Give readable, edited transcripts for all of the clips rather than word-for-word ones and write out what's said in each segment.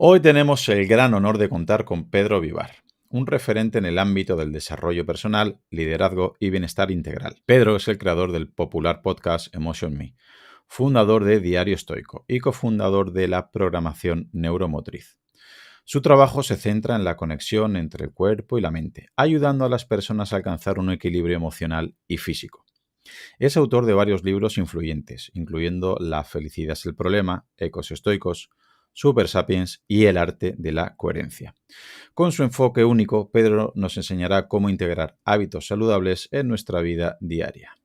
Hoy tenemos el gran honor de contar con Pedro Vivar, un referente en el ámbito del desarrollo personal, liderazgo y bienestar integral. Pedro es el creador del popular podcast Emotion Me, fundador de Diario Estoico y cofundador de la programación neuromotriz. Su trabajo se centra en la conexión entre el cuerpo y la mente, ayudando a las personas a alcanzar un equilibrio emocional y físico. Es autor de varios libros influyentes, incluyendo La felicidad es el problema, Ecos estoicos, Super Sapiens y El arte de la coherencia. Con su enfoque único, Pedro nos enseñará cómo integrar hábitos saludables en nuestra vida diaria.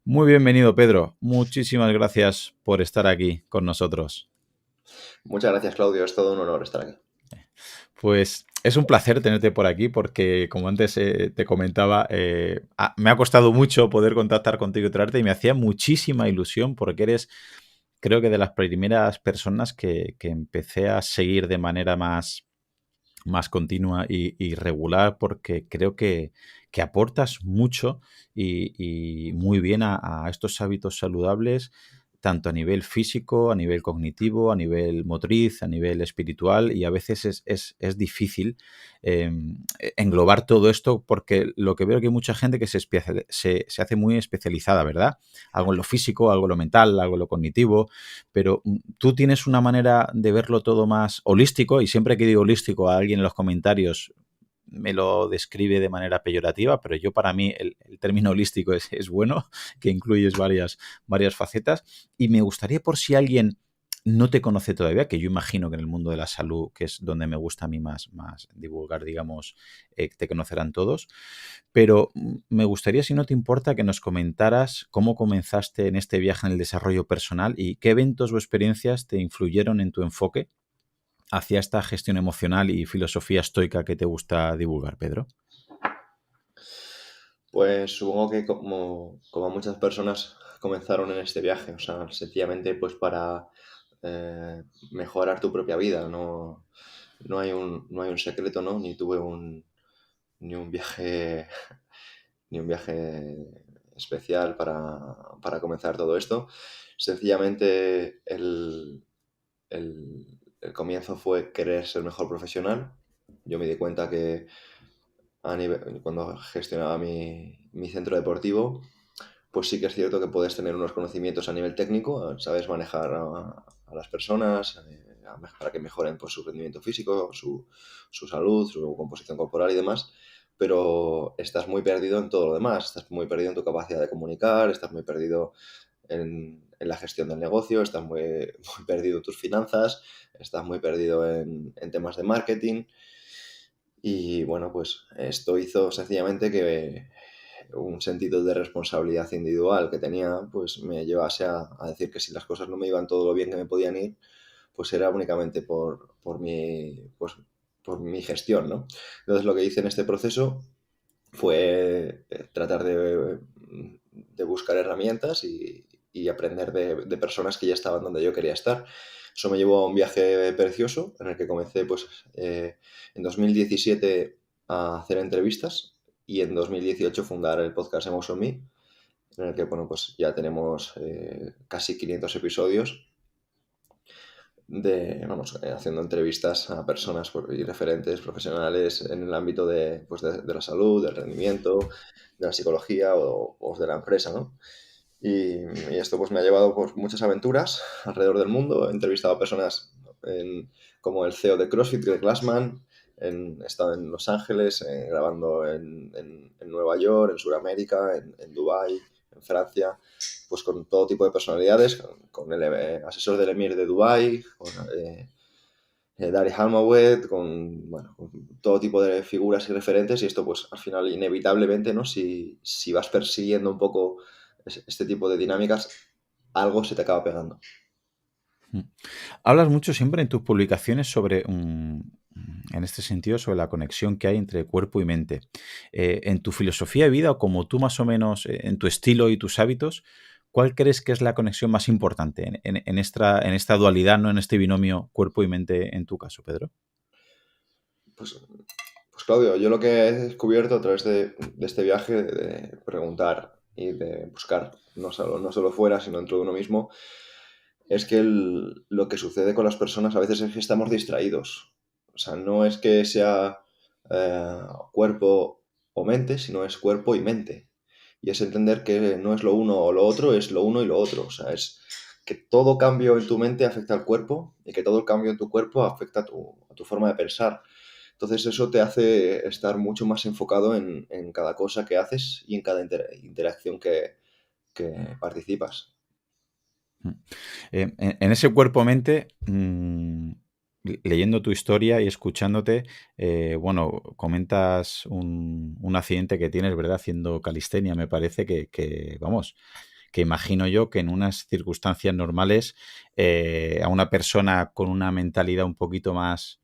Muy bienvenido, Pedro. Muchísimas gracias por estar aquí con nosotros. Muchas gracias, Claudio. Es todo un honor estar aquí. Pues es un placer tenerte por aquí porque, como antes te comentaba, me ha costado mucho poder contactar contigo y traerte y me hacía muchísima ilusión porque eres, creo que de las primeras personas que empecé a seguir de manera más continua y regular porque creo que aportas mucho y muy bien a estos hábitos saludables, tanto a nivel físico, a nivel cognitivo, a nivel motriz, a nivel espiritual, y a veces es difícil eh, englobar todo esto porque lo que veo que hay mucha gente que se hace muy especializada, ¿verdad? Algo en lo físico, algo en lo mental, algo en lo cognitivo, pero tú tienes una manera de verlo todo más holístico, y siempre que digo holístico a alguien en los comentarios me lo describe de manera peyorativa, pero yo para mí el término holístico es bueno, que incluyes varias facetas, y me gustaría, por si alguien no te conoce todavía, que yo imagino que en el mundo de la salud, que es donde me gusta a mí más divulgar, digamos, te conocerán todos, pero me gustaría, si no te importa, que nos comentaras cómo comenzaste en este viaje en el desarrollo personal y qué eventos o experiencias te influyeron en tu enfoque hacia esta gestión emocional y filosofía estoica que te gusta divulgar, Pedro. Pues supongo que como muchas personas comenzaron en este viaje, o sea, sencillamente pues para mejorar tu propia vida. No hay un secreto, ¿no? Ni un viaje, ni un viaje especial para comenzar todo esto. Sencillamente el comienzo fue querer ser mejor profesional. Yo me di cuenta que cuando gestionaba mi centro deportivo, pues sí que es cierto que puedes tener unos conocimientos a nivel técnico, sabes manejar a las personas para que mejoren pues, su rendimiento físico, su salud, su composición corporal y demás, pero estás muy perdido en todo lo demás, estás muy perdido en tu capacidad de comunicar, estás muy perdido en la gestión del negocio, estás muy perdido en tus finanzas, estás muy perdido en temas de marketing. Y bueno, pues esto hizo sencillamente que un sentido de responsabilidad individual que tenía, pues me llevase a decir que si las cosas no me iban todo lo bien que me podían ir, pues era únicamente por mi gestión, ¿no? Entonces lo que hice en este proceso fue tratar de buscar herramientas y aprender de personas que ya estaban donde yo quería estar. Eso me llevó a un viaje precioso en el que comencé pues, en 2017 a hacer entrevistas y en 2018 fundar el podcast Emotion Me, en el que bueno, pues ya tenemos casi 500 episodios haciendo entrevistas a personas y referentes profesionales en el ámbito de la salud, del rendimiento, de la psicología o de la empresa, ¿no? Y esto pues me ha llevado pues, muchas aventuras alrededor del mundo. He entrevistado a personas como el CEO de CrossFit, Greg Glassman. He estado en Los Ángeles, grabando en Nueva York, en Sudamérica, en Dubái, en Francia, pues con todo tipo de personalidades, con el asesor del emir de Dubái, con Dari Halmawet, con todo tipo de figuras y referentes, y esto pues al final inevitablemente, ¿no? Si vas persiguiendo un poco este tipo de dinámicas, algo se te acaba pegando. Hablas mucho siempre en tus publicaciones sobre, en este sentido, sobre la conexión que hay entre cuerpo y mente. En tu filosofía de vida, o como tú más o menos, en tu estilo y tus hábitos, ¿cuál crees que es la conexión más importante en esta dualidad, no en este binomio cuerpo y mente en tu caso, Pedro? Pues, pues Claudio, yo lo que he descubierto a través de este viaje, de preguntar y de buscar, no solo fuera, sino dentro de uno mismo, es que lo que sucede con las personas a veces es que estamos distraídos. O sea, no es que sea cuerpo o mente, sino es cuerpo y mente. Y es entender que no es lo uno o lo otro, es lo uno y lo otro. O sea, es que todo cambio en tu mente afecta al cuerpo y que todo el cambio en tu cuerpo afecta a tu forma de pensar. Entonces eso te hace estar mucho más enfocado en cada cosa que haces y en cada interacción que participas. En ese cuerpo-mente, leyendo tu historia y escuchándote, bueno, comentas un accidente que tienes, ¿verdad? Haciendo calistenia, me parece vamos, que imagino yo que en unas circunstancias normales a una persona con una mentalidad un poquito más,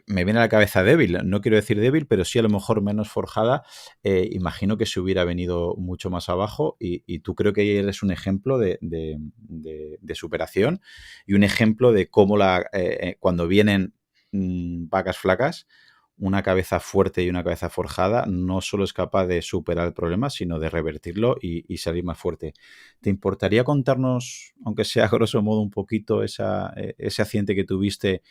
me viene a la cabeza débil, no quiero decir débil, pero sí a lo mejor menos forjada, imagino que se hubiera venido mucho más abajo y tú creo que eres un ejemplo de superación y un ejemplo de cómo cuando vienen vacas flacas, una cabeza fuerte y una cabeza forjada no solo es capaz de superar el problema, sino de revertirlo y salir más fuerte. ¿Te importaría contarnos, aunque sea a grosso modo, un poquito ese accidente que tuviste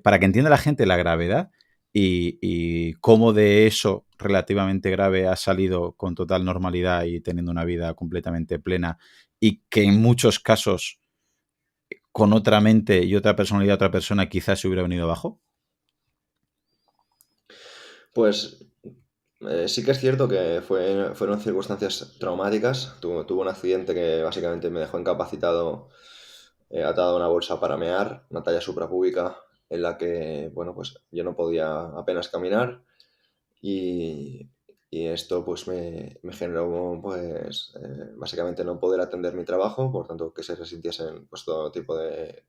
para que entienda la gente la gravedad y cómo de eso relativamente grave has salido con total normalidad y teniendo una vida completamente plena y que en muchos casos con otra mente y otra personalidad, otra persona quizás se hubiera venido abajo? Pues sí que es cierto que fueron circunstancias traumáticas. Tuve un accidente que básicamente me dejó incapacitado, atado a una bolsa para mear, una talla suprapúbica en la que, bueno, pues yo no podía apenas caminar y, y esto pues me generó pues básicamente no poder atender mi trabajo, por tanto que se resintiesen pues todo tipo de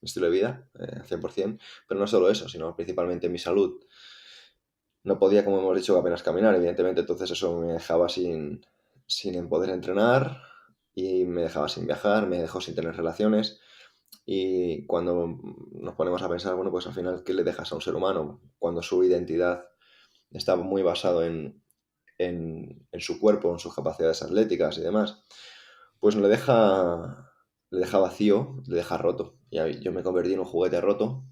estilo de vida, 100%, pero no solo eso, sino principalmente mi salud. No podía, como hemos dicho, apenas caminar, evidentemente, entonces eso me dejaba sin poder entrenar y me dejaba sin viajar, me dejó sin tener relaciones. Y cuando nos ponemos a pensar, bueno, pues al final, ¿qué le dejas a un ser humano? Cuando su identidad está muy basado en su cuerpo, en sus capacidades atléticas y demás, pues le deja vacío, le deja roto. Y yo me convertí en un juguete roto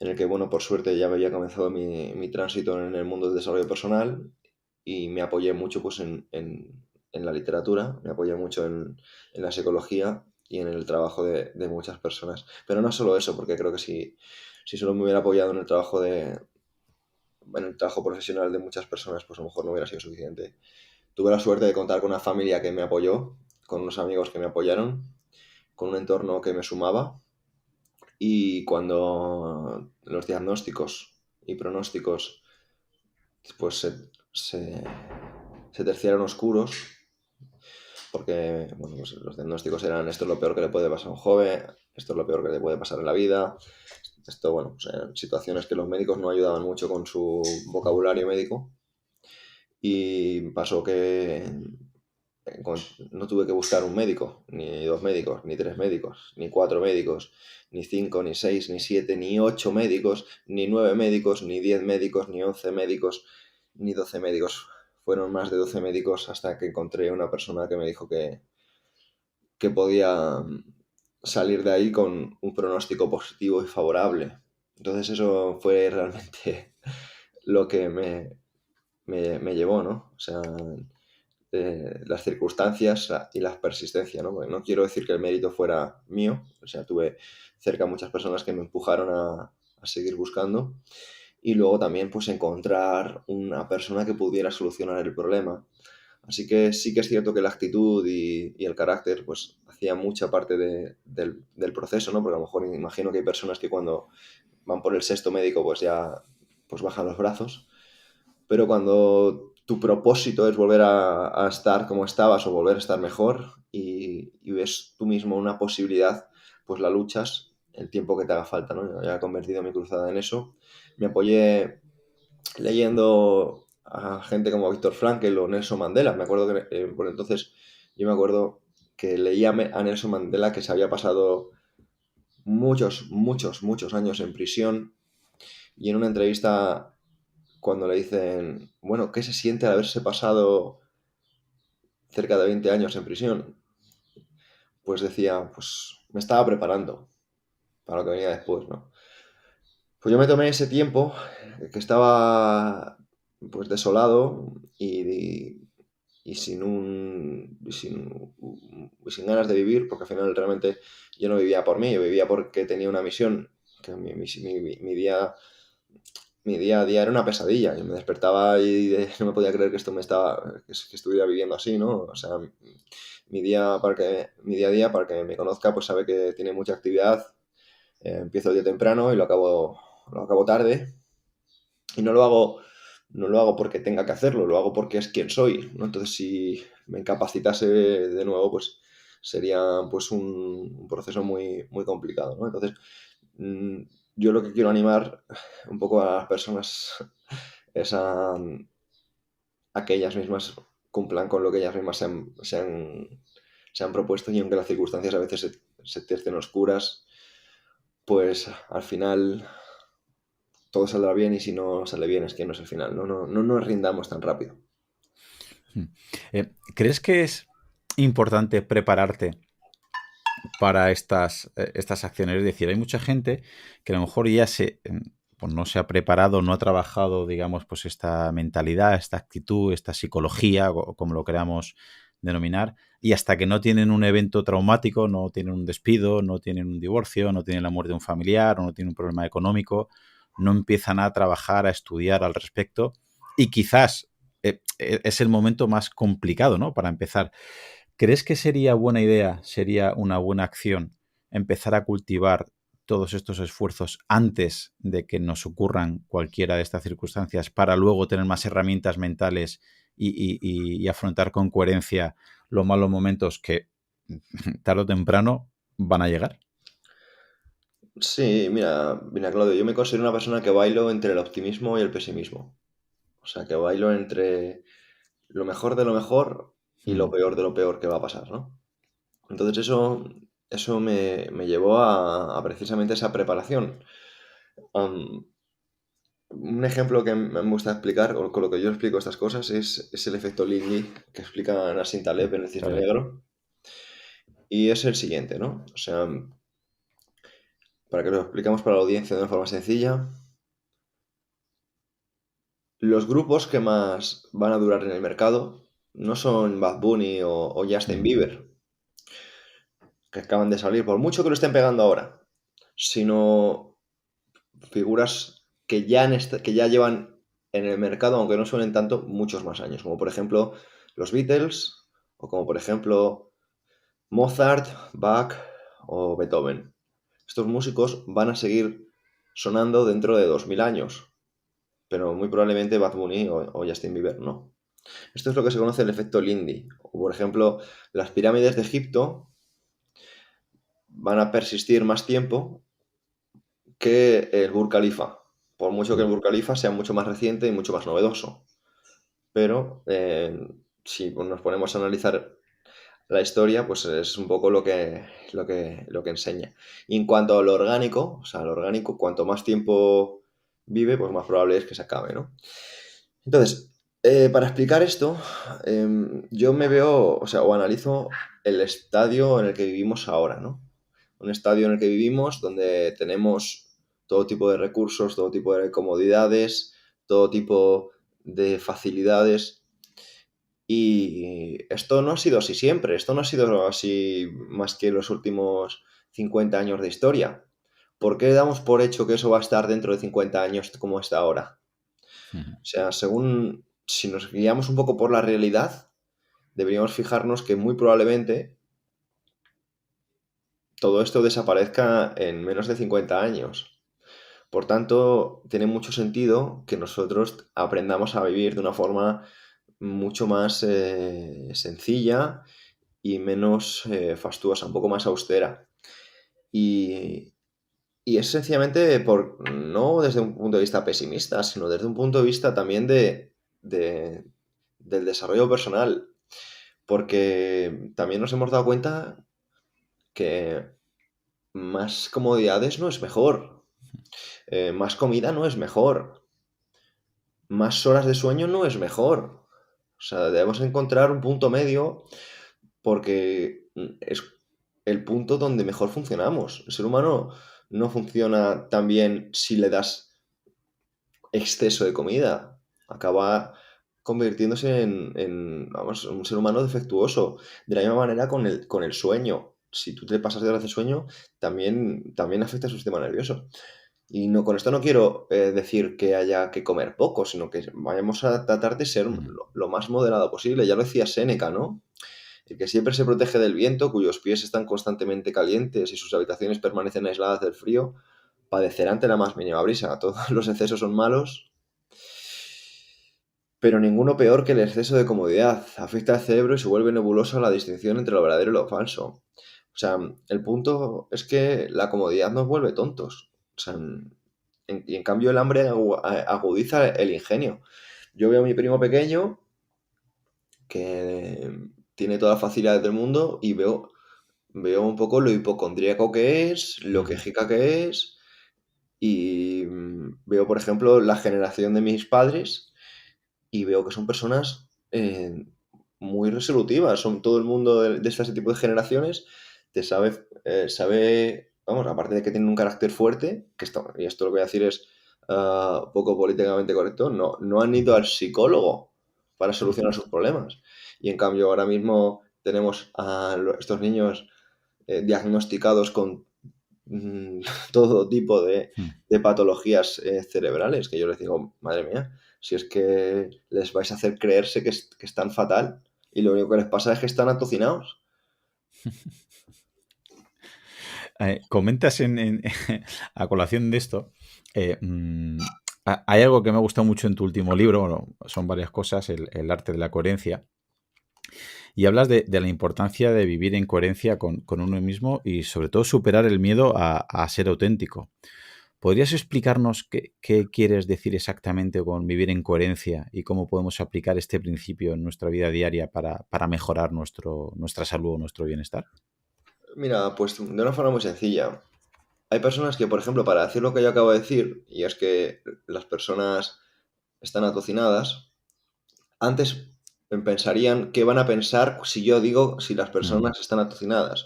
en el que, bueno, por suerte ya había comenzado mi tránsito en el mundo del desarrollo personal y me apoyé mucho pues en la literatura, me apoyé mucho en la psicología y en el trabajo de muchas personas. Pero no solo eso, porque creo que si solo me hubiera apoyado en el trabajo profesional de muchas personas, pues a lo mejor no hubiera sido suficiente. Tuve la suerte de contar con una familia que me apoyó, con unos amigos que me apoyaron, con un entorno que me sumaba y cuando los diagnósticos y pronósticos pues se terciaron oscuros, porque bueno, pues los diagnósticos eran esto es lo peor que le puede pasar a un joven, esto es lo peor que le puede pasar en la vida, esto, bueno, pues eran situaciones que los médicos no ayudaban mucho con su vocabulario médico y pasó que no tuve que buscar un médico, ni dos médicos, ni tres médicos, ni cuatro médicos, ni cinco, ni seis, ni siete, ni ocho médicos, ni nueve médicos, ni 10 médicos, ni 11 médicos, ni 12 médicos. Fueron más de 12 médicos hasta que encontré una persona que me dijo que podía salir de ahí con un pronóstico positivo y favorable. Entonces eso fue realmente lo que me llevó, ¿no? O sea, las circunstancias y la persistencia, ¿no? Porque no quiero decir que el mérito fuera mío, o sea, tuve cerca muchas personas que me empujaron a seguir buscando y luego también pues encontrar una persona que pudiera solucionar el problema. Así que sí que es cierto que la actitud y el carácter pues hacía mucha parte del proceso, ¿no? Porque a lo mejor imagino que hay personas que cuando van por el sexto médico pues ya pues bajan los brazos, pero cuando tu propósito es volver a estar como estabas o volver a estar mejor y ves tú mismo una posibilidad, pues la luchas el tiempo que te haga falta, ¿no? Yo ya he convertido mi cruzada en eso. Me apoyé leyendo a gente como Víctor Frankl o Nelson Mandela. Me acuerdo que por entonces yo me acuerdo que leía a Nelson Mandela que se había pasado muchos, muchos, muchos años en prisión y en una entrevista cuando le dicen, bueno, ¿qué se siente al haberse pasado cerca de 20 años en prisión? pues decía, pues me estaba preparando para lo que venía después, ¿no? Pues yo me tomé ese tiempo que estaba pues desolado y sin ganas de vivir, porque al final realmente yo no vivía por mí, yo vivía porque tenía una misión, que mi día a día era una pesadilla. Yo me despertaba y no me podía creer que que estuviera viviendo así, ¿no? O sea, mi día a día, para que me conozca, pues sabe que tiene mucha actividad. Empiezo el día temprano y lo acabo tarde. Y no lo hago porque tenga que hacerlo, lo hago porque es quien soy, ¿no? Entonces, si me incapacitase de nuevo, pues sería pues un proceso muy complicado, ¿no? Entonces, mm, yo lo que quiero animar un poco a las personas es a que ellas mismas cumplan con lo que ellas mismas se han propuesto, y aunque las circunstancias a veces se te oscuras, pues al final todo saldrá bien, y si no sale bien es que no es el final. No nos rindamos tan rápido. ¿Crees que es importante prepararte para estas acciones? Es decir, hay mucha gente que a lo mejor pues no se ha preparado, no ha trabajado, digamos, pues esta mentalidad, esta actitud, esta psicología, o como lo queramos denominar, y hasta que no tienen un evento traumático, no tienen un despido, no tienen un divorcio, no tienen la muerte de un familiar o no tienen un problema económico, no empiezan a trabajar, a estudiar al respecto, y quizás es el momento más complicado, ¿no? Para empezar. ¿Crees que sería buena idea, sería una buena acción empezar a cultivar todos estos esfuerzos antes de que nos ocurran cualquiera de estas circunstancias, para luego tener más herramientas mentales y afrontar con coherencia los malos momentos que tarde o temprano van a llegar? Sí, mira, Claudio, yo me considero una persona que bailo entre el optimismo y el pesimismo. O sea, que bailo entre lo mejor de lo mejor y lo Mm. peor de lo peor que va a pasar, ¿no? Entonces eso me llevó a precisamente esa preparación. Am, un ejemplo que me gusta explicar, o con lo que yo explico estas cosas, es el efecto Lindy que explica Nassim Taleb en El Cisne Vale. Negro. Y es el siguiente, ¿no? O sea, para que lo expliquemos para la audiencia de una forma sencilla, los grupos que más van a durar en el mercado no son Bad Bunny o Justin Ujú. Bieber, que acaban de salir, por mucho que lo estén pegando ahora, sino figuras que ya llevan en el mercado, aunque no suenen tanto, muchos más años, como por ejemplo los Beatles, o como por ejemplo Mozart, Bach o Beethoven. Estos músicos van a seguir sonando dentro de 2000 años, pero muy probablemente Bad Bunny o Justin Bieber no. Esto es lo que se conoce el efecto Lindy. O, por ejemplo, las pirámides de Egipto van a persistir más tiempo que el Burj Khalifa, por mucho que el Mm. Burj Khalifa sea mucho más reciente y mucho más novedoso. Pero si nos ponemos a analizar la historia, pues es un poco lo que enseña. Y en cuanto a lo orgánico, o sea, lo orgánico, cuanto más tiempo vive, pues más probable es que se acabe, ¿no? Entonces, para explicar esto, yo me veo, o sea, o analizo el estadio en el que vivimos ahora, ¿no? Un estadio en el que vivimos donde tenemos todo tipo de recursos, todo tipo de comodidades, todo tipo de facilidades. Y esto no ha sido así siempre, esto no ha sido así más que los últimos 50 años de historia. ¿Por qué damos por hecho que eso va a estar dentro de 50 años como está ahora? Ujú. O sea, si nos guiamos un poco por la realidad, deberíamos fijarnos que muy probablemente todo esto desaparezca en menos de 50 años. Por tanto, tiene mucho sentido que nosotros aprendamos a vivir de una forma mucho más sencilla y menos fastuosa, un poco más austera. Y, y es sencillamente no desde un punto de vista pesimista, sino desde un punto de vista también de- del desarrollo personal. Porque también nos hemos dado cuenta que más comodidades no es mejor, más comida no es mejor, más horas de sueño no es mejor. O sea, debemos encontrar un punto medio porque el punto donde mejor funcionamos. El ser humano no funciona tan bien si le das exceso de comida. Acaba convirtiéndose vamos, un ser humano defectuoso. De la misma manera con el sueño. Si tú te pasas de horas de sueño, también afecta a su sistema nervioso. Y no, con esto no quiero decir que haya que comer poco, sino que vayamos a tratar de ser Ujú. lo más moderado posible. Ya lo decía Séneca, ¿no? El que siempre se protege del viento, cuyos pies están constantemente calientes y sus habitaciones permanecen aisladas del frío, padecerá ante la más mínima brisa. Todos los excesos son malos, pero ninguno peor que el exceso de comodidad. Afecta al cerebro y se vuelve nebulosa la distinción entre lo verdadero y lo falso. O sea, el punto es que la comodidad nos vuelve tontos. O sea, y en cambio el hambre agudiza el ingenio. Yo veo a mi primo pequeño que tiene todas las facilidades del mundo y veo un poco lo hipocondríaco que es, lo Ujú. quejica que es, y veo, por ejemplo, la generación de mis padres y veo que son personas muy resolutivas. Son todo el mundo de este tipo de generaciones, vamos, aparte de que tienen un carácter fuerte, y esto lo que voy a decir es poco políticamente correcto, no han ido Ujú. al psicólogo para Ujú. solucionar sus problemas. Y en cambio ahora mismo tenemos a estos niños diagnosticados con mm, todo tipo Ujú. de patologías cerebrales, que yo les digo, madre mía, si es que les vais a hacer creerse que están fatal y lo único que les pasa es que están atocinados. Comentas a colación de esto, hay algo que me ha gustado mucho en tu último libro, bueno, son varias cosas, el arte de la coherencia, y hablas de la importancia de vivir en coherencia con uno mismo y sobre todo superar el miedo a ser auténtico. ¿Podrías explicarnos qué quieres decir exactamente con vivir en coherencia y cómo podemos aplicar este principio en nuestra vida diaria para mejorar nuestra salud o nuestro bienestar? Mira, pues de una forma muy sencilla. Hay personas que, por ejemplo, para decir lo que yo acabo de decir, y es que las personas están atocinadas, antes pensarían qué van a pensar si yo digo si las Mm. personas están atocinadas.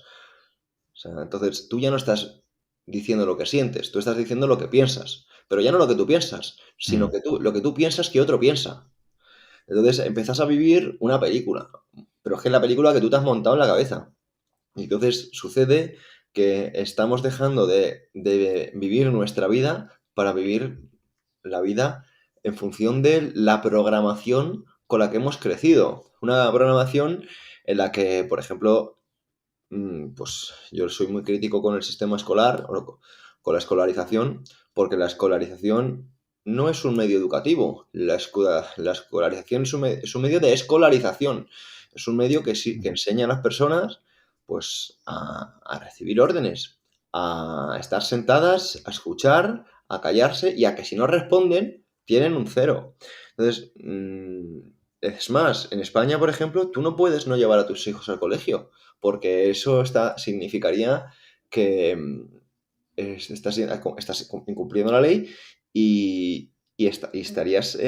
O sea, entonces tú ya no estás diciendo lo que sientes, tú estás diciendo lo que piensas. Pero ya no lo que tú piensas, sino Mm. que lo que tú piensas que otro piensa. Entonces empiezas a vivir una película, pero es que es la película que tú te has montado en la cabeza. Y entonces sucede que estamos dejando de vivir nuestra vida para vivir la vida en función de la programación con la que hemos crecido. Una programación en la que, por ejemplo, pues yo soy muy crítico con el sistema escolar, o con la escolarización, porque la escolarización no es un medio educativo. La escolarización es un medio de escolarización. Es un medio que Ujú. enseña a las personas pues, a recibir órdenes, a estar sentadas, a escuchar, a callarse y a que si no responden, tienen un cero. Entonces, es más, en España, por ejemplo, tú no puedes no llevar a tus hijos al colegio porque eso significaría que estás incumpliendo la ley y estarías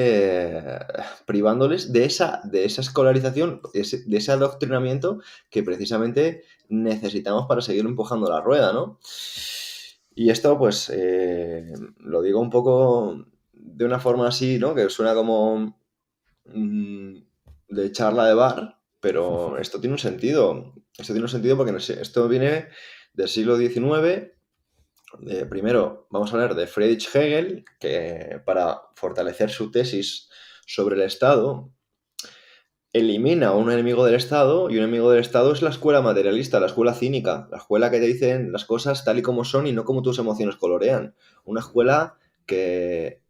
privándoles de esa escolarización, de ese adoctrinamiento que precisamente necesitamos para seguir empujando la rueda, ¿no? Y esto, pues, lo digo un poco de una forma así, ¿no? Que suena como mm, de charla de bar, pero esto tiene un sentido. Esto tiene un sentido porque no sé, esto viene del siglo XIX. Primero, vamos a hablar de Friedrich Hegel, que para fortalecer su tesis sobre el Estado, elimina a un enemigo del Estado, y un enemigo del Estado es la escuela materialista, la escuela cínica, la escuela que te dicen las cosas tal y como son y no como tus emociones colorean. Una escuela que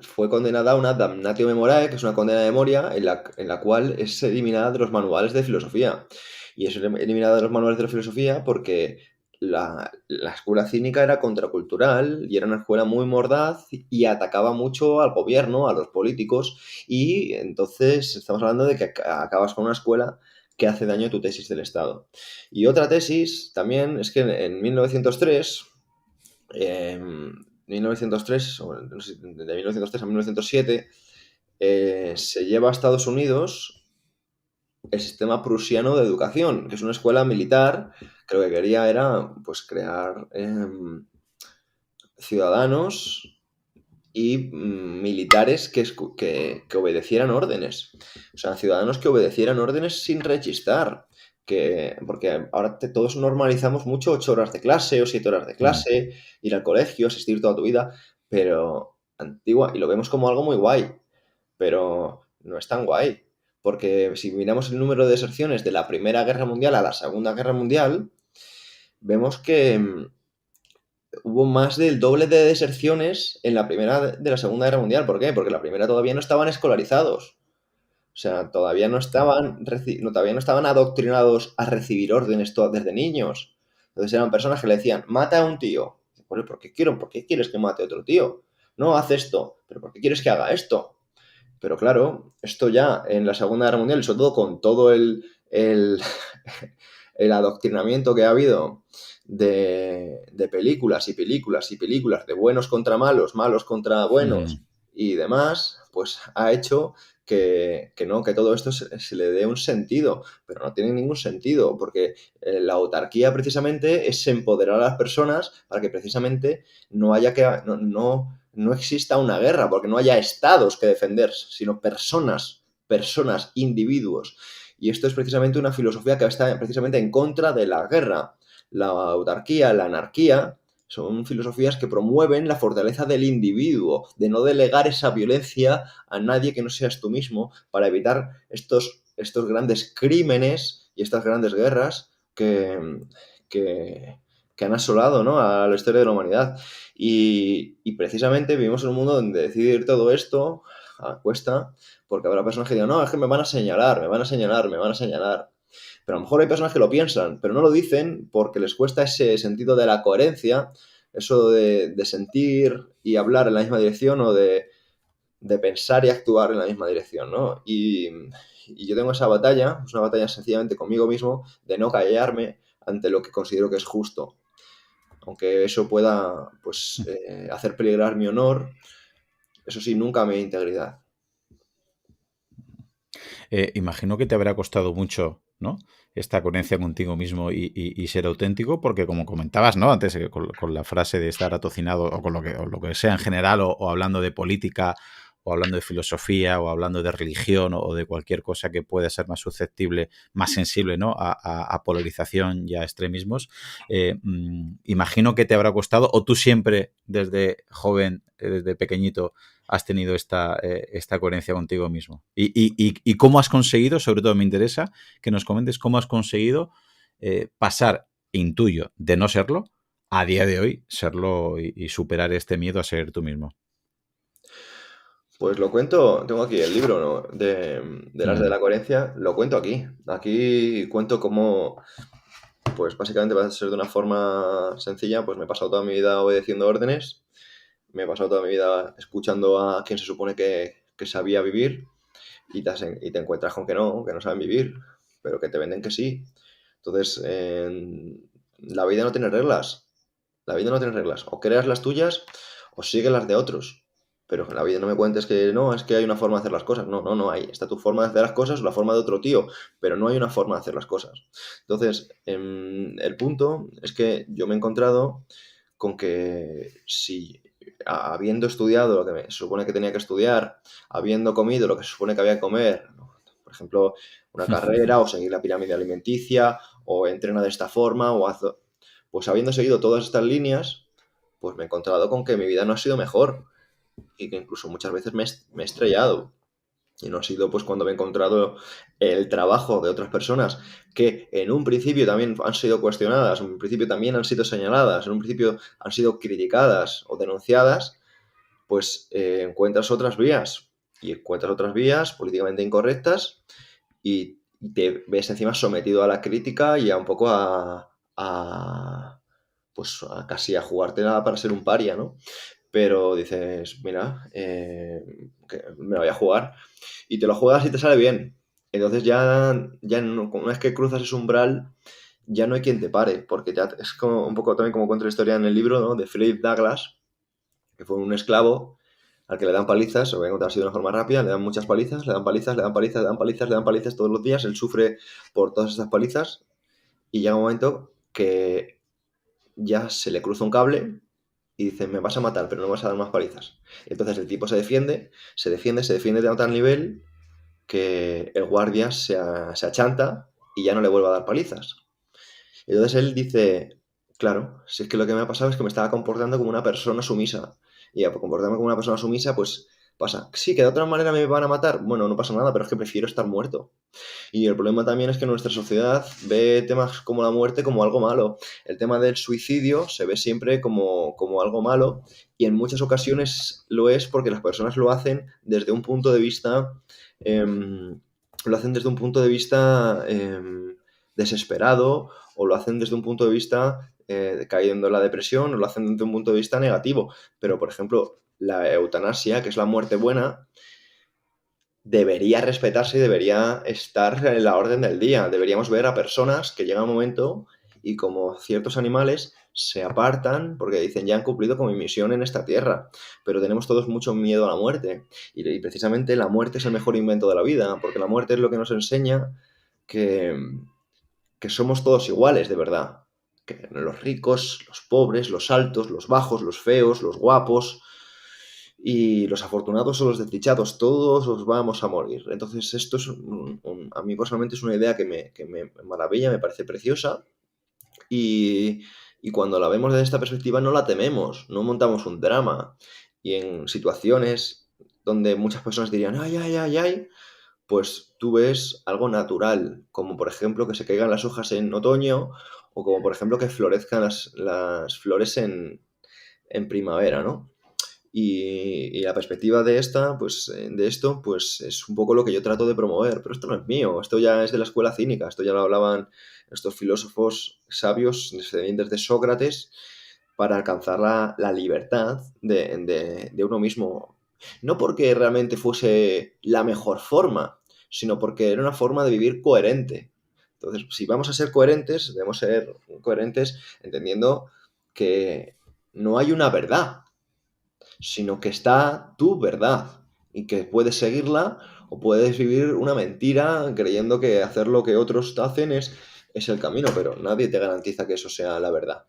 fue condenada a una damnatio memorae, que es una condena de memoria, en la cual es eliminada de los manuales de filosofía. Y es eliminada de los manuales de la filosofía porque la escuela cínica era contracultural y era una escuela muy mordaz y atacaba mucho al gobierno, a los políticos, y entonces estamos hablando de que acabas con una escuela que hace daño a tu tesis del Estado. Y otra tesis también es que en 1903 1903, o no sé, de 1903 a 1907, se lleva a Estados Unidos el sistema prusiano de educación, que es una escuela militar que lo que quería era pues crear ciudadanos y militares que obedecieran órdenes. O sea, ciudadanos que obedecieran órdenes sin rechistar. Porque ahora todos normalizamos mucho 8 horas de clase o 7 horas de Mm. clase, ir al colegio, asistir toda tu vida, pero antigua, y lo vemos como algo muy guay, pero no es tan guay. Porque si miramos el número de deserciones de la Primera Guerra Mundial a la Segunda Guerra Mundial, vemos que hubo más del doble de deserciones en la primera de la Segunda Guerra Mundial. ¿Por qué? Porque la primera todavía no estaban escolarizados. O sea, todavía no estaban adoctrinados a recibir órdenes desde niños. Entonces eran personas que le decían, mata a un tío. ¿Por qué quieres que mate a otro tío? No, haz esto. ¿Pero por qué quieres que haga esto? Pero claro, esto ya en la Segunda Guerra Mundial, y sobre todo con todo el adoctrinamiento que ha habido de películas y películas y películas, de buenos contra malos, malos contra buenos Mm. y demás, pues ha hecho que todo esto se le dé un sentido, pero no tiene ningún sentido, porque la autarquía precisamente es empoderar a las personas para que precisamente no haya que, no exista una guerra, porque no haya estados que defender, sino personas, individuos. Y esto es precisamente una filosofía que está precisamente en contra de la guerra. La autarquía, la anarquía, son filosofías que promueven la fortaleza del individuo, de no delegar esa violencia a nadie que no seas tú mismo, para evitar estos grandes crímenes y estas grandes guerras que han asolado, ¿no?, a la historia de la humanidad. Y precisamente vivimos en un mundo donde decidir todo esto cuesta, porque habrá personas que digan, no, es que me van a señalar, me van a señalar, me van a señalar. Pero a lo mejor hay personas que lo piensan, pero no lo dicen porque les cuesta ese sentido de la coherencia, eso de sentir y hablar en la misma dirección, o de pensar y actuar en la misma dirección, ¿no? Y yo tengo esa batalla, es una batalla sencillamente conmigo mismo, de no callarme ante lo que considero que es justo. Aunque eso pueda, pues, hacer peligrar mi honor, eso sí, nunca mi integridad. Imagino que te habrá costado mucho, ¿no? Esta coherencia contigo mismo y ser auténtico, porque como comentabas, ¿no? Antes, con la frase de estar atocinado o con o lo que sea en general, o hablando de política, o hablando de filosofía, o hablando de religión, o de cualquier cosa que pueda ser más susceptible, más sensible, ¿no? A polarización y a extremismos. Imagino que te habrá costado, o tú siempre, desde joven, desde pequeñito, has tenido esta coherencia contigo mismo. Y cómo has conseguido, sobre todo me interesa que nos comentes cómo has conseguido pasar, intuyo, de no serlo, a día de hoy serlo y superar este miedo a ser tú mismo. Pues lo cuento, tengo aquí el libro, ¿no?, del arte de Mm. la coherencia, lo cuento aquí. Aquí cuento cómo, pues básicamente va a ser de una forma sencilla, pues me he pasado toda mi vida obedeciendo órdenes, me he pasado toda mi vida escuchando a quien se supone que sabía vivir, y te encuentras con que no saben vivir, pero que te venden que sí. Entonces, la vida no tiene reglas. La vida no tiene reglas. O creas las tuyas o sigues las de otros. Pero en la vida no me cuentes que no, es que hay una forma de hacer las cosas. No, no, no hay. Está tu forma de hacer las cosas o la forma de otro tío, pero no hay una forma de hacer las cosas. Entonces, el punto es que yo me he encontrado con que si, habiendo estudiado lo que se supone que tenía que estudiar, habiendo comido lo que se supone que había que comer, ¿no?, por ejemplo, una carrera, o seguir la pirámide alimenticia, o entrena de esta forma, pues habiendo seguido todas estas líneas, pues me he encontrado con que mi vida no ha sido mejor, y que incluso muchas veces me he estrellado. Y no ha sido pues cuando me he encontrado el trabajo de otras personas que en un principio también han sido cuestionadas, en un principio también han sido señaladas, en un principio han sido criticadas o denunciadas, pues encuentras otras vías. Y encuentras otras vías políticamente incorrectas, y te ves encima sometido a la crítica y a un poco pues casi a jugártela para ser un paria, ¿no? Pero dices, mira, que me la voy a jugar. Y te lo juegas y te sale bien. Entonces ya no, una vez que cruzas ese umbral, ya no hay quien te pare, porque ya es como un poco también como cuento la historia en el libro, ¿no?, de Philip Douglass, que fue un esclavo al que le dan palizas, o voy a contar así de una forma rápida, le dan muchas palizas, le dan palizas, le dan palizas, le dan palizas, le dan palizas todos los días, él sufre por todas estas palizas y llega un momento que ya se le cruza un cable y dice, me vas a matar, pero no me vas a dar más palizas. Entonces el tipo se defiende, se defiende de tal nivel que el guardia se achanta y ya no le vuelve a dar palizas. Entonces él dice, claro, si es que lo que me ha pasado es que me estaba comportando como una persona sumisa. Y por comportarme como una persona sumisa, pues pasa. Sí, que de otra manera me van a matar. Bueno, no pasa nada, pero es que prefiero estar muerto. Y el problema también es que nuestra sociedad ve temas como la muerte como algo malo. El tema del suicidio se ve siempre como algo malo y en muchas ocasiones lo es porque las personas lo hacen desde un punto de vista... lo hacen desde un punto de vista desesperado o lo hacen desde un punto de vista cayendo en la depresión o lo hacen desde un punto de vista negativo. Pero, por ejemplo, la eutanasia, que es la muerte buena, debería respetarse y debería estar en la orden del día. Deberíamos ver a personas que llega un momento y como ciertos animales se apartan porque dicen ya han cumplido con mi misión en esta tierra, pero tenemos todos mucho miedo a la muerte y precisamente la muerte es el mejor invento de la vida, porque la muerte es lo que nos enseña que, que somos todos iguales de verdad, que los ricos, los pobres, los altos, los bajos, los feos, los guapos, y los afortunados o los desdichados, todos os vamos a morir. Entonces, esto es a mí personalmente es una idea que me maravilla, me parece preciosa y, y cuando la vemos desde esta perspectiva no la tememos, no montamos un drama. Y en situaciones donde muchas personas dirían, ay, ay, ay, ay, pues tú ves algo natural, como por ejemplo que se caigan las hojas en otoño o como por ejemplo que florezcan las flores en primavera, ¿no? Y la perspectiva de de esto, pues es un poco lo que yo trato de promover, pero esto no es mío, esto ya es de la escuela cínica, esto ya lo hablaban estos filósofos sabios descendientes de Sócrates para alcanzar la libertad de uno mismo. No porque realmente fuese la mejor forma, sino porque era una forma de vivir coherente. Entonces, si vamos a ser coherentes, debemos ser coherentes entendiendo que no hay una verdad, sino que está tu verdad y que puedes seguirla o puedes vivir una mentira creyendo que hacer lo que otros hacen es el camino, pero nadie te garantiza que eso sea la verdad.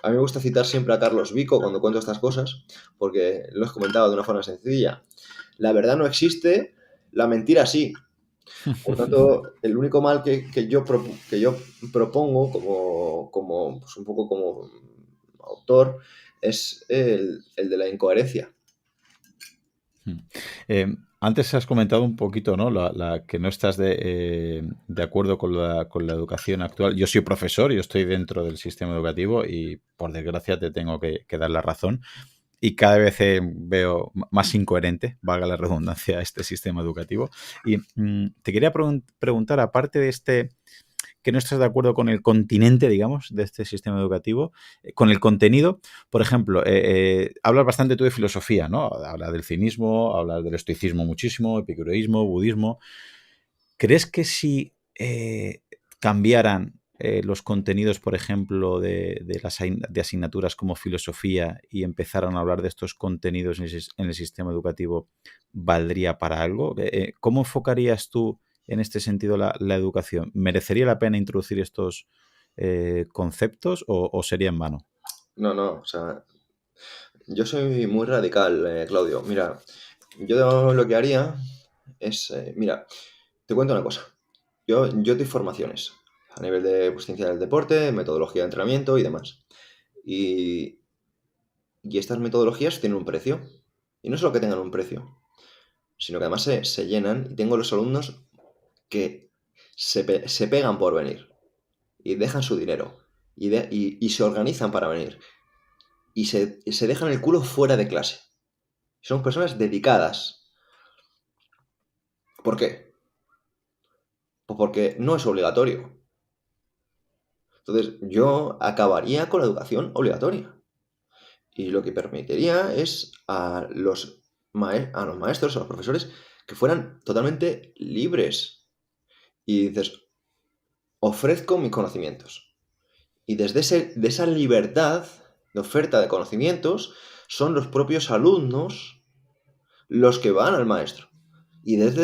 A mí me gusta citar siempre a Carlos Vico cuando cuento estas cosas, porque lo he comentado de una forma sencilla. La verdad no existe, la mentira sí. Por tanto, el único mal que yo propongo pues un poco como autor es el de la incoherencia. Antes has comentado un poquito, ¿no? Que no estás de acuerdo con la educación actual. Yo soy profesor, yo estoy dentro del sistema educativo y por desgracia te tengo que dar la razón. Y cada vez veo más incoherente, valga la redundancia, este sistema educativo. Y te quería preguntar, aparte de que no estás de acuerdo con el continente, digamos, de este sistema educativo, con el contenido, por ejemplo, hablas bastante tú de filosofía, ¿no? Hablas del cinismo, hablas del estoicismo muchísimo, epicureísmo, budismo. ¿Crees que si cambiaran los contenidos, por ejemplo, de asignaturas como filosofía y empezaran a hablar de estos contenidos en el sistema educativo, valdría para algo? ¿Cómo enfocarías tú en este sentido la educación? ¿Merecería la pena introducir estos conceptos o sería en vano? No, no, o sea, yo soy muy radical, Claudio. Mira, yo lo que haría es, mira, te cuento una cosa. Yo doy formaciones a nivel de pues, ciencia del deporte, metodología de entrenamiento y demás. Y, y estas metodologías tienen un precio. Y no solo que tengan un precio, sino que además se llenan y tengo los alumnos que se pegan por venir y dejan su dinero y se organizan para venir y se dejan el culo fuera de clase. Son personas dedicadas. ¿Por qué? Pues porque no es obligatorio. Entonces, yo acabaría con la educación obligatoria. Y lo que permitiría es a los maestros, a los profesores, que fueran totalmente libres. Y dices, ofrezco mis conocimientos. Y de esa libertad de oferta de conocimientos, son los propios alumnos los que van al maestro. Y desde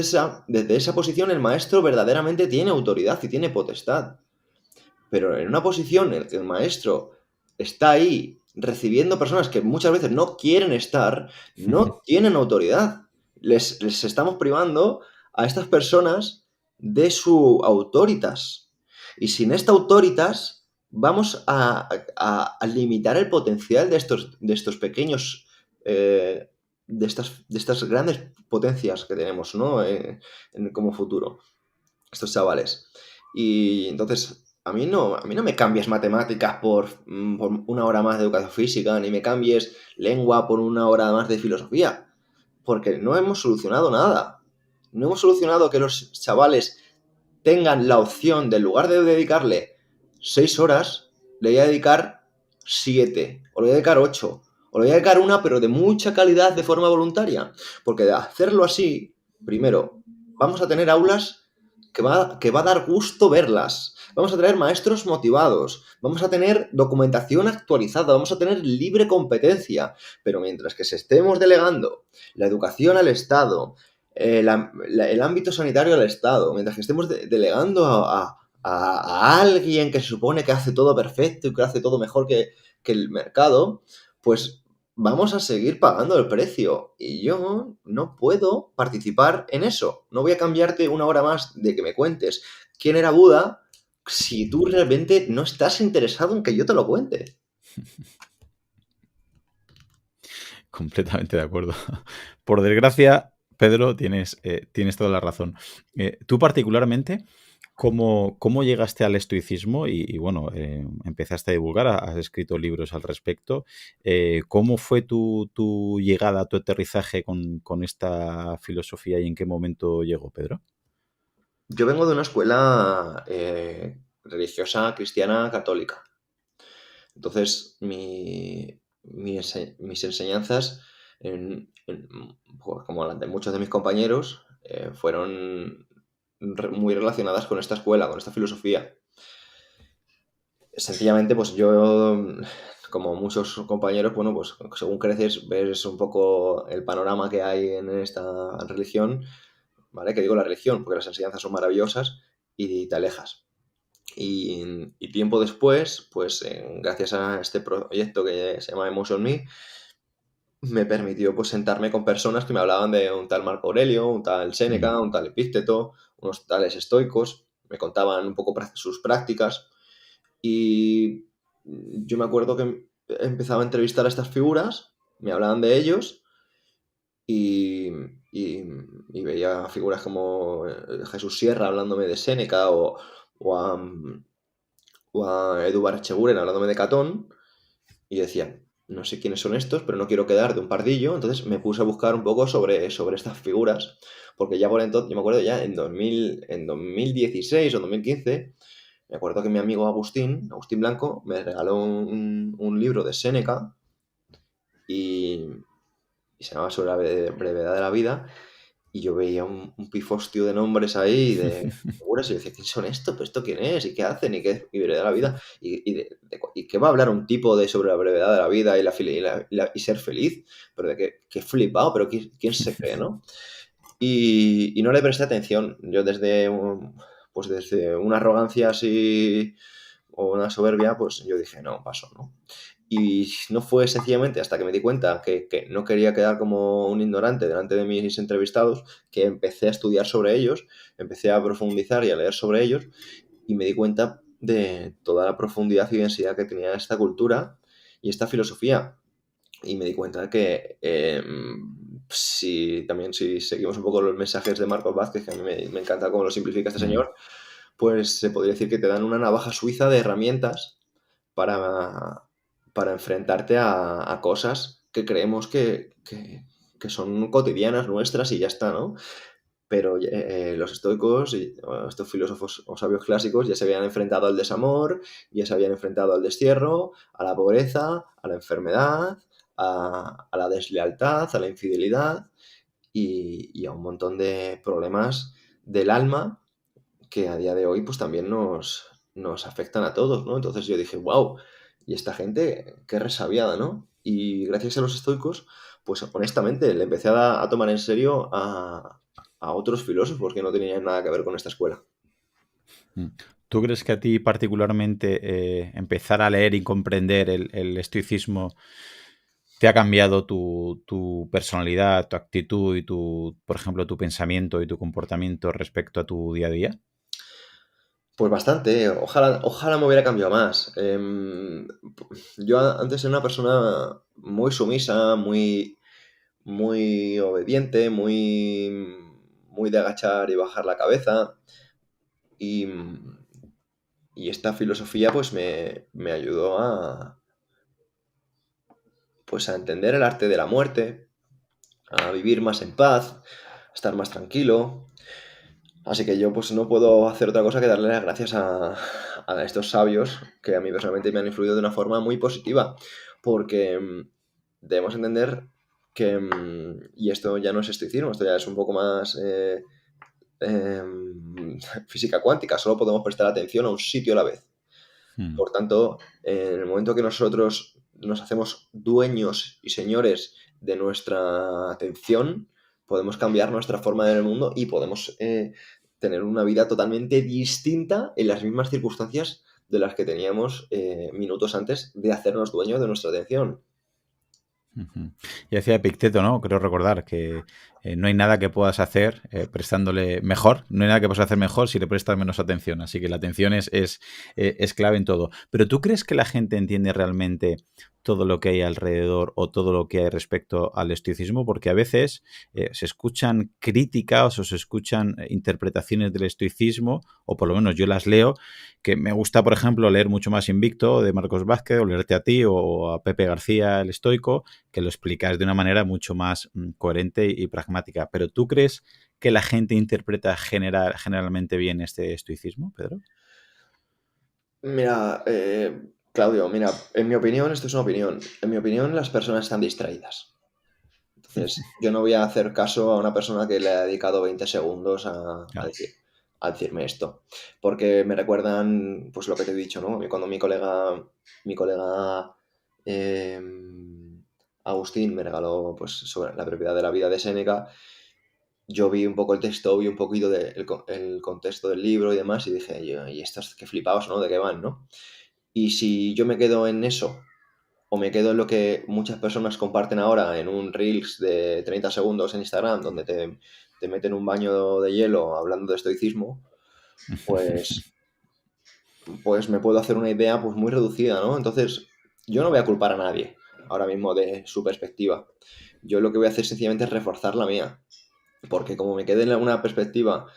esa posición el maestro verdaderamente tiene autoridad y tiene potestad. Pero en una posición en la que el maestro está ahí recibiendo personas que muchas veces no quieren estar, no tienen autoridad. Les estamos privando a estas personas de su autoritas. Y sin esta autoritas vamos a limitar el potencial de estos pequeños, de estas grandes potencias que tenemos, ¿no? Como futuro, estos chavales. Y entonces, a mí no me cambies matemáticas por una hora más de educación física, ni me cambies lengua por una hora más de filosofía, porque no hemos solucionado nada. No hemos solucionado que los chavales tengan la opción, de en lugar de dedicarle 6 horas, le voy a dedicar 7, o le voy a dedicar 8, o le voy a dedicar una, pero de mucha calidad de forma voluntaria. Porque de hacerlo así, primero, vamos a tener aulas que va a dar gusto verlas. Vamos a tener maestros motivados, vamos a tener documentación actualizada, vamos a tener libre competencia, pero mientras que se estemos delegando la educación al Estado, el ámbito sanitario al Estado, mientras que estemos delegando a alguien que se supone que hace todo perfecto y que hace todo mejor que el mercado, pues vamos a seguir pagando el precio. Y yo no puedo participar en eso. No voy a cambiarte una hora más de que me cuentes quién era Buda si tú realmente no estás interesado en que yo te lo cuente. Completamente de acuerdo. Por desgracia, Pedro, tienes toda la razón. Tú particularmente, ¿cómo llegaste al estoicismo? Bueno, empezaste a divulgar, has escrito libros al respecto. ¿Cómo fue tu llegada, tu aterrizaje con esta filosofía y en qué momento llegó, Pedro? Yo vengo de una escuela religiosa cristiana católica. Entonces, mis enseñanzas, pues, como las de muchos de mis compañeros, fueron muy relacionadas con esta escuela, con esta filosofía. Sencillamente, pues yo, como muchos compañeros, bueno, pues según creces, ves un poco el panorama que hay en esta religión, ¿vale? Que digo la religión, porque las enseñanzas son maravillosas y te alejas. Y tiempo después, pues gracias a este proyecto que se llama Emotion me permitió pues sentarme con personas que me hablaban de un tal Marco Aurelio, un tal Mm. Séneca, un tal Epícteto, unos tales estoicos, me contaban un poco sus prácticas y yo me acuerdo que empezaba a entrevistar a estas figuras, me hablaban de ellos y, y veía figuras como Jesús Sierra hablándome de Séneca o a, o a Edu Barcheguren hablándome de Catón, y decía, no sé quiénes son estos, pero no quiero quedar de un pardillo, entonces me puse a buscar un poco sobre estas figuras, porque ya por entonces, yo me acuerdo ya en 2016 o 2015, me acuerdo que mi amigo Agustín Blanco, me regaló un libro de Séneca y, y se llamaba Sobre la brevedad de la vida, y yo veía un pifostio de nombres ahí, de figuras, y yo decía, ¿quién son estos? ¿Pero esto quién es? ¿Y qué hacen? ¿Y qué y brevedad de la vida? ¿Y qué va a hablar un tipo de sobre la brevedad de la vida y ser feliz? Pero de qué flipado, pero ¿quién se cree, no? Y no le presté atención. Yo pues desde una arrogancia así o una soberbia, pues yo dije, no, paso, ¿no? Y no fue sencillamente hasta que me di cuenta que no quería quedar como un ignorante delante de mis entrevistados, que empecé a estudiar sobre ellos, empecé a profundizar y a leer sobre ellos, y me di cuenta de toda la profundidad y densidad que tenía esta cultura y esta filosofía. Y me di cuenta que si seguimos un poco los mensajes de Marcos Vázquez, que a mí me encanta cómo lo simplifica este Mm. señor, pues se podría decir que te dan una navaja suiza de herramientas para, para enfrentarte a cosas que creemos que son cotidianas nuestras y ya está, ¿no? Pero los estoicos y estos filósofos o sabios clásicos ya se habían enfrentado al desamor, ya se habían enfrentado al destierro, a la pobreza, a la enfermedad, a la deslealtad, a la infidelidad y a un montón de problemas del alma que a día de hoy pues también nos afectan a todos, ¿no? Entonces yo dije, wow, y esta gente, qué resabiada, ¿no? Y gracias a los estoicos, pues honestamente le empecé a tomar en serio a otros filósofos que no tenían nada que ver con esta escuela. Mm. ¿Tú crees que a ti particularmente empezar a leer y comprender el estoicismo te ha cambiado tu personalidad, tu actitud y por ejemplo, tu pensamiento y tu comportamiento respecto a tu día a día? Pues bastante, ojalá me hubiera cambiado más. Yo antes era una persona muy sumisa, muy obediente, muy de agachar y bajar la cabeza. Y, y esta filosofía pues me ayudó pues a entender el arte de la muerte, a vivir más en paz, a estar más tranquilo. Así que yo pues no puedo hacer otra cosa que darle las gracias a estos sabios que a mí personalmente me han influido de una forma muy positiva. Porque debemos entender que, y esto ya no es estoicismo, esto ya es un poco más física cuántica, solo podemos prestar atención a un sitio a la vez. Mm. Por tanto, en el momento que nosotros nos hacemos dueños y señores de nuestra atención, podemos cambiar nuestra forma de ver el mundo y podemos tener una vida totalmente distinta en las mismas circunstancias de las que teníamos minutos antes de hacernos dueños de nuestra atención. Ujú. Y decía Epicteto, ¿no? Creo recordar que no hay nada que puedas hacer prestándole mejor, no hay nada que puedas hacer mejor si le prestas menos atención. Así que la atención es clave en todo. Pero ¿tú crees que la gente entiende realmente todo lo que hay alrededor o todo lo que hay respecto al estoicismo? Porque a veces se escuchan críticas o se escuchan interpretaciones del estoicismo, o por lo menos yo las leo, que me gusta, por ejemplo, leer mucho más Invicto de Marcos Vázquez o leerte a ti o a Pepe García, el estoico, que lo explicas de una manera mucho más coherente y pragmática. ¿Pero tú crees que la gente interpreta generalmente bien este estoicismo, Pedro? Mira, Claudio, mira, en mi opinión, esto es una opinión. En mi opinión, las personas están distraídas. Entonces, yo no voy a hacer caso a una persona que le ha dedicado 20 segundos Claro. a decirme esto. Porque me recuerdan, pues lo que te he dicho, ¿no? Cuando mi colega eh, Agustín me regaló pues, sobre la propiedad de la vida de Séneca, yo vi un poco el texto, vi un poquito el contexto del libro y demás, y dije, y estos que flipaos, ¿no? ¿De qué van, no? Y si yo me quedo en eso o me quedo en lo que muchas personas comparten ahora en un Reels de 30 segundos en Instagram, donde te meten un baño de hielo hablando de estoicismo, pues, pues me puedo hacer una idea pues muy reducida, ¿no? Entonces, yo no voy a culpar a nadie ahora mismo de su perspectiva. Yo lo que voy a hacer sencillamente es reforzar la mía. Porque como me quedé en una perspectiva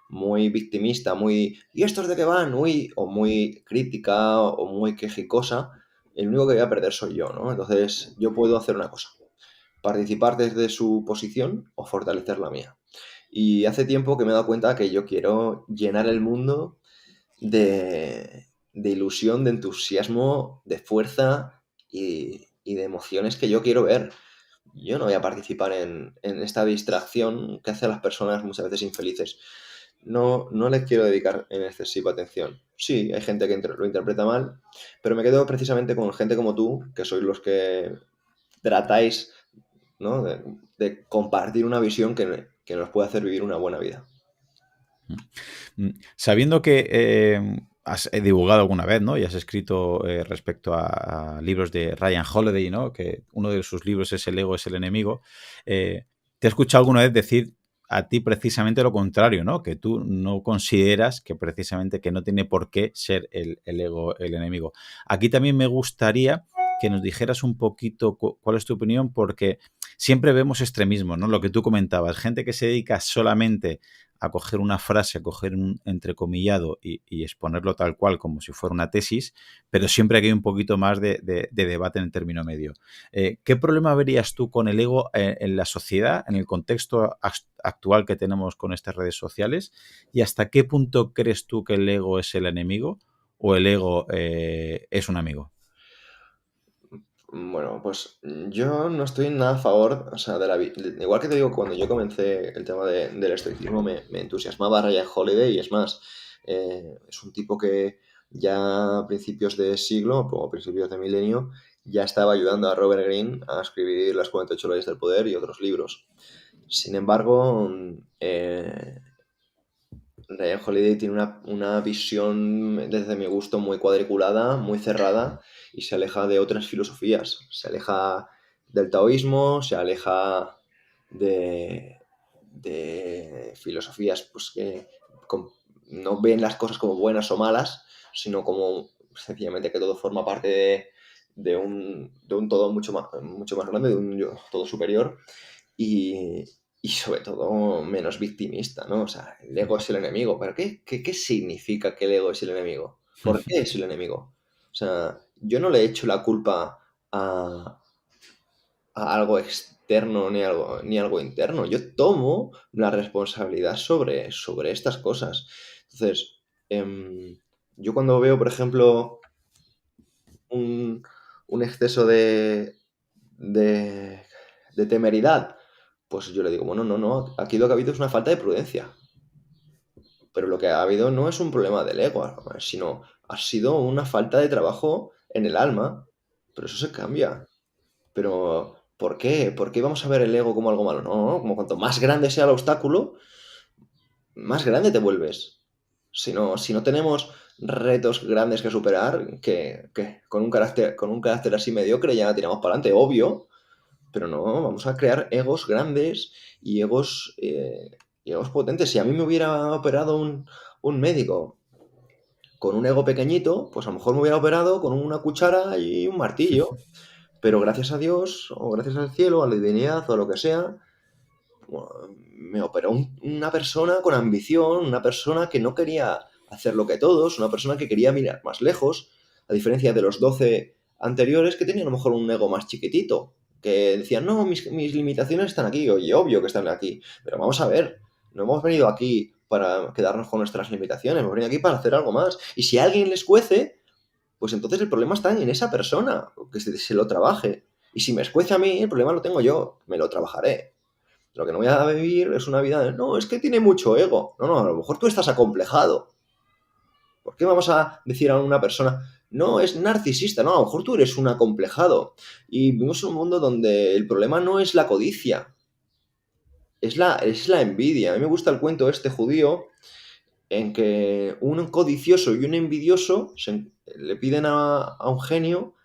muy victimista, ¿y estos de qué van? Uy, o muy crítica o muy quejicosa, el único que voy a perder soy yo, ¿no? Entonces, yo puedo hacer una cosa, participar desde su posición o fortalecer la mía. Y hace tiempo que me he dado cuenta que yo quiero llenar el mundo de ilusión, de entusiasmo, de fuerza y de emociones que yo quiero ver. Yo no voy a participar en esta distracción que hace a las personas muchas veces infelices. No, no les quiero dedicar en excesiva atención. Sí, hay gente que lo interpreta mal, pero me quedo precisamente con gente como tú, que sois los que tratáis, ¿no? de compartir una visión que nos puede hacer vivir una buena vida. Sabiendo que has divulgado alguna vez, ¿no? Y has escrito respecto a libros de Ryan Holiday, ¿no? Que uno de sus libros es El ego es el enemigo. Te he escuchado alguna vez decir a ti precisamente lo contrario, ¿no? Que tú no consideras que precisamente que no tiene por qué ser el ego el enemigo. Aquí también me gustaría que nos dijeras un poquito cuál es tu opinión, porque siempre vemos extremismo, ¿no? Lo que tú comentabas, gente que se dedica solamente a coger una frase, a coger un entrecomillado y exponerlo tal cual como si fuera una tesis, pero siempre hay un poquito más de debate en el término medio. ¿Qué problema verías tú con el ego en la sociedad, en el contexto actual que tenemos con estas redes sociales? ¿Y hasta qué punto crees tú que el ego es el enemigo o el ego es un amigo? Bueno, pues yo no estoy nada a favor, o sea, igual que te digo, cuando yo comencé el tema del estoicismo me entusiasmaba Ryan Holiday y es más, es un tipo que ya a principios de siglo o principios de milenio ya estaba ayudando a Robert Greene a escribir Las 48 leyes del poder y otros libros. Sin embargo, Ryan Holiday tiene una visión, desde mi gusto, muy cuadriculada, muy cerrada, y se aleja de otras filosofías. Se aleja del taoísmo, se aleja de filosofías pues, que no ven las cosas como buenas o malas, sino como sencillamente que todo forma parte de un todo mucho más grande, de un yo todo superior. Y, y sobre todo menos victimista, ¿no? O sea, el ego es el enemigo. ¿Pero qué significa que el ego es el enemigo? ¿Por qué es el enemigo? O sea, yo no le echo la culpa a, a algo externo ni algo interno. Yo tomo la responsabilidad sobre estas cosas. Entonces, yo cuando veo, por ejemplo, un, un exceso de, de temeridad, pues yo le digo, bueno, no, no, aquí lo que ha habido es una falta de prudencia. Pero lo que ha habido no es un problema del ego, sino ha sido una falta de trabajo en el alma. Pero eso se cambia. Pero, ¿por qué? ¿Por qué vamos a ver el ego como algo malo? No, no, como cuanto más grande sea el obstáculo, más grande te vuelves. Si no tenemos retos grandes que superar, que con un carácter así mediocre ya tiramos para adelante, obvio, pero no, vamos a crear egos grandes y egos potentes. Si a mí me hubiera operado un médico con un ego pequeñito, pues a lo mejor me hubiera operado con una cuchara y un martillo. Pero gracias a Dios, o gracias al cielo, a la divinidad, o a lo que sea, bueno, me operó una persona con ambición, una persona que no quería hacer lo que todos, una persona que quería mirar más lejos, a diferencia de los 12 anteriores que tenían a lo mejor un ego más chiquitito, que decían, no, mis limitaciones están aquí, oye, obvio que están aquí, pero vamos a ver, no hemos venido aquí para quedarnos con nuestras limitaciones, hemos venido aquí para hacer algo más. Y si a alguien les cuece, pues entonces el problema está en esa persona, que se lo trabaje. Y si me escuece a mí, el problema lo tengo yo, me lo trabajaré. Lo que no voy a vivir es una vida de, no, es que tiene mucho ego. No, no, a lo mejor tú estás acomplejado. ¿Por qué vamos a decir a una persona, no, es narcisista? No, a lo mejor tú eres un acomplejado. Y vivimos en un mundo donde el problema no es la codicia, es la envidia. A mí me gusta el cuento este judío en que un codicioso y un envidioso le piden a un genio,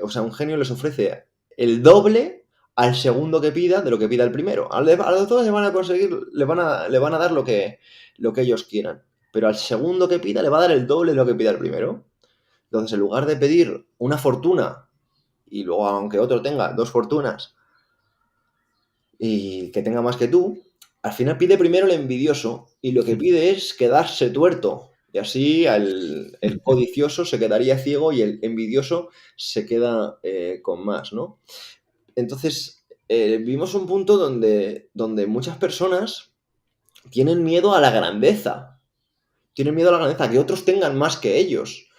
o sea, un genio les ofrece el doble al segundo que pida de lo que pida el primero. A los dos le van a conseguir, le van a dar lo que ellos quieran. Pero al segundo que pida le va a dar el doble de lo que pida el primero. Entonces, en lugar de pedir una fortuna, y luego aunque otro tenga dos fortunas, y que tenga más que tú, al final pide primero el envidioso y lo que pide es quedarse tuerto. Y así el codicioso se quedaría ciego y el envidioso se queda con más, ¿no? Entonces, vivimos un punto donde muchas personas tienen miedo a la grandeza. Tienen miedo a la grandeza, a que otros tengan más que ellos.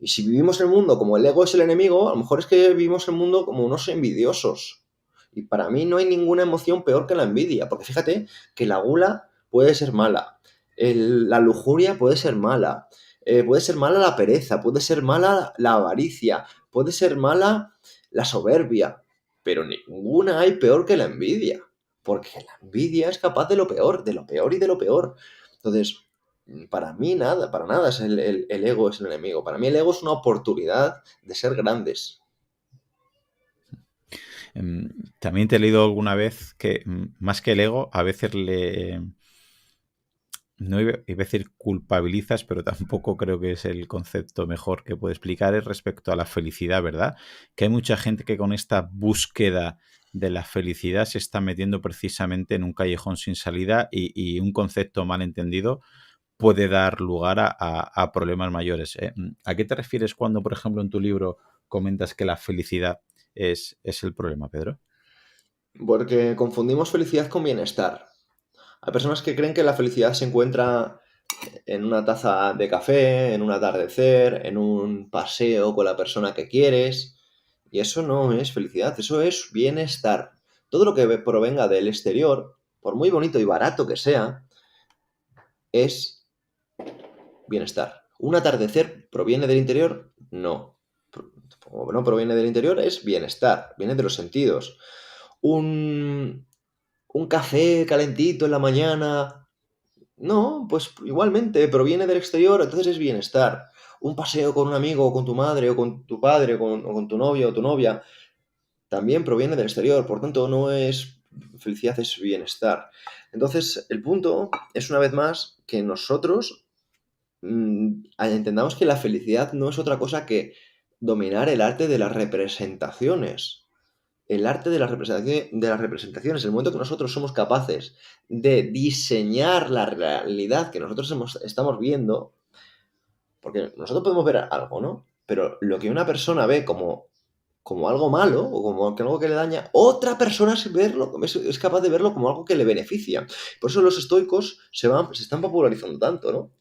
Y si vivimos el mundo como el ego es el enemigo, a lo mejor es que vivimos el mundo como unos envidiosos. Y para mí no hay ninguna emoción peor que la envidia, porque fíjate que la gula puede ser mala, la lujuria puede ser mala la pereza, puede ser mala la avaricia, puede ser mala la soberbia, pero ninguna hay peor que la envidia, porque la envidia es capaz de lo peor, de lo peor y de lo peor. Entonces, para mí nada, para nada es el ego es el enemigo. Para mí el ego es una oportunidad de ser grandes. También te he leído alguna vez que más que el ego, a veces no iba a decir culpabilizas, pero tampoco creo que es el concepto mejor que puedo explicar es respecto a la felicidad, ¿verdad? Que hay mucha gente que con esta búsqueda de la felicidad se está metiendo precisamente en un callejón sin salida y un concepto mal entendido puede dar lugar a problemas mayores. ¿A qué te refieres cuando, por ejemplo, en tu libro comentas que la felicidad es el problema, Pedro? Porque confundimos felicidad con bienestar. Hay personas que creen que la felicidad se encuentra en una taza de café, en un atardecer, en un paseo con la persona que quieres. Y eso no es felicidad, eso es bienestar. Todo lo que provenga del exterior, por muy bonito y barato que sea, es bienestar. ¿Un atardecer proviene del interior? No. como no proviene del interior, es bienestar, viene de los sentidos. Un, un café calentito en la mañana, no, pues igualmente proviene del exterior, entonces es bienestar. Un paseo con un amigo, o con tu madre, o con tu padre, o con tu novio o tu novia, también proviene del exterior, por tanto no es felicidad, es bienestar. Entonces, el punto es una vez más que nosotros entendamos que la felicidad no es otra cosa que dominar el arte de las representaciones. El arte de las representaciones, el momento que nosotros somos capaces de diseñar la realidad que nosotros estamos viendo, porque nosotros podemos ver algo, ¿no? Pero lo que una persona ve como algo malo o como algo que le daña, otra persona es capaz de verlo como algo que le beneficia. Por eso los estoicos se están popularizando tanto, ¿no?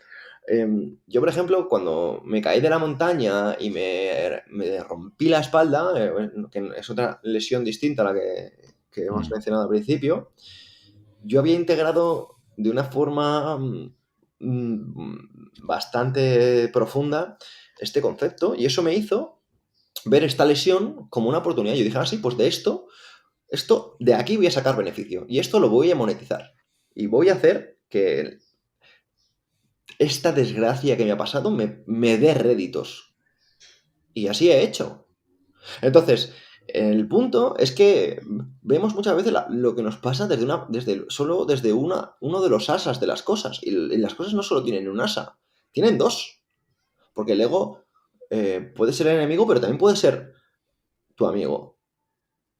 Yo, por ejemplo, cuando me caí de la montaña y me rompí la espalda, que es otra lesión distinta a la que hemos mencionado al principio, yo había integrado de una forma bastante profunda este concepto y eso me hizo ver esta lesión como una oportunidad. Yo dije, sí, pues esto de aquí voy a sacar beneficio y esto lo voy a monetizar y voy a hacer que esta desgracia que me ha pasado me dé réditos. Y así he hecho. Entonces, el punto es que vemos muchas veces lo que nos pasa solo desde uno de los asas de las cosas. Y las cosas no solo tienen un asa, tienen dos. Porque el ego puede ser el enemigo, pero también puede ser tu amigo.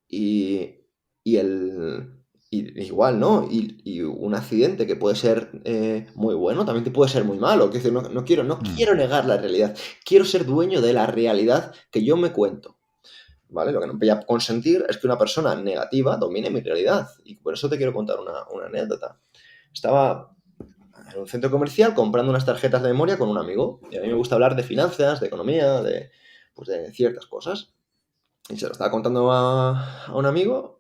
Y, y el, igual, ¿no? Y un accidente que puede ser muy bueno, también te puede ser muy malo. Quiero decir, no quiero negar la realidad. Quiero ser dueño de la realidad que yo me cuento. ¿Vale? Lo que no voy a consentir es que una persona negativa domine mi realidad. Y por eso te quiero contar una anécdota. Estaba en un centro comercial comprando unas tarjetas de memoria con un amigo. Y a mí me gusta hablar de finanzas, de economía, pues de ciertas cosas. Y se lo estaba contando a un amigo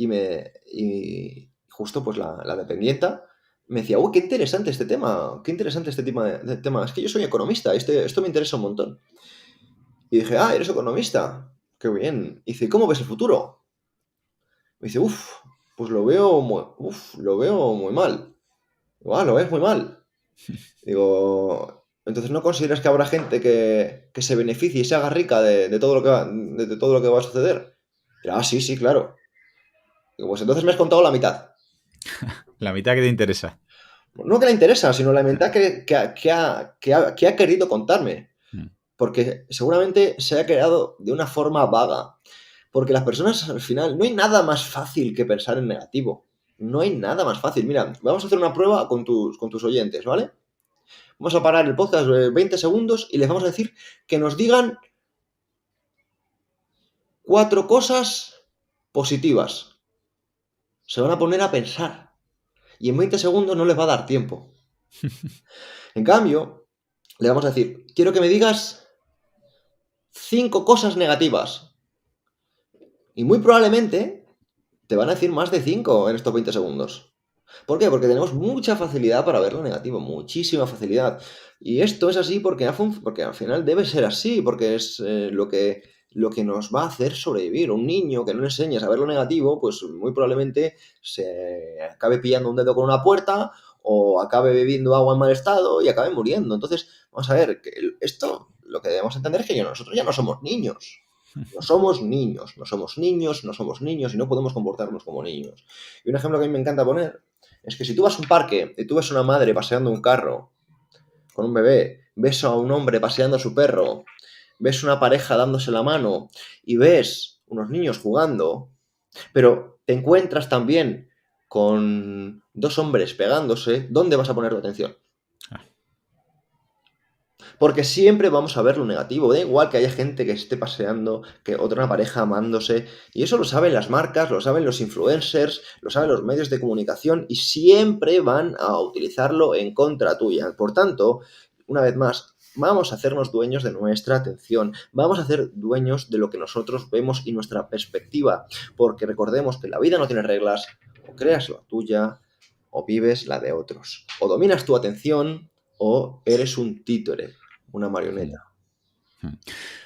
y justo pues la dependienta me decía, uy, qué interesante este tema, qué interesante este tema. Es que yo soy economista, esto me interesa un montón. Y dije, eres economista, qué bien. Y dice, ¿cómo ves el futuro? Me dice, pues lo veo muy mal. Digo, lo ves muy mal. Digo, entonces ¿no consideras que habrá gente que se beneficie y se haga rica de todo todo lo que va a suceder? Y, sí, sí, claro. Digo, pues entonces me has contado la mitad. La mitad que te interesa. No que le interesa, sino la mitad que ha querido contarme. Mm. Porque seguramente se ha creado de una forma vaga. Porque las personas al final, no hay nada más fácil que pensar en negativo. No hay nada más fácil. Mira, vamos a hacer una prueba con tus oyentes, ¿vale? Vamos a parar el podcast 20 segundos y les vamos a decir que nos digan 4 cosas positivas. Se van a poner a pensar. Y en 20 segundos no les va a dar tiempo. En cambio, le vamos a decir, quiero que me digas 5 cosas negativas. Y muy probablemente te van a decir más de 5 en estos 20 segundos. ¿Por qué? Porque tenemos mucha facilidad para ver lo negativo, muchísima facilidad. Y esto es así porque al final debe ser así, porque es lo que nos va a hacer sobrevivir. Un niño que no le enseñes a ver lo negativo, pues muy probablemente se acabe pillando un dedo con una puerta o acabe bebiendo agua en mal estado y acabe muriendo. Entonces, vamos a ver, lo que debemos entender es que nosotros ya no somos niños. No somos niños, no somos niños, no somos niños y no podemos comportarnos como niños. Y un ejemplo que a mí me encanta poner es que si tú vas a un parque y tú ves a una madre paseando un carro con un bebé, ves a un hombre paseando a su perro, ves una pareja dándose la mano y ves unos niños jugando, pero te encuentras también con 2 hombres pegándose, ¿dónde vas a poner tu atención? Porque siempre vamos a ver lo negativo. Da igual que haya gente que esté paseando, que otra pareja amándose. Y eso lo saben las marcas, lo saben los influencers, lo saben los medios de comunicación y siempre van a utilizarlo en contra tuya. Por tanto, una vez más, vamos a hacernos dueños de nuestra atención. Vamos a hacer dueños de lo que nosotros vemos y nuestra perspectiva. Porque recordemos que la vida no tiene reglas. O creas la tuya o vives la de otros. O dominas tu atención o eres un títere, una marioneta. Hmm.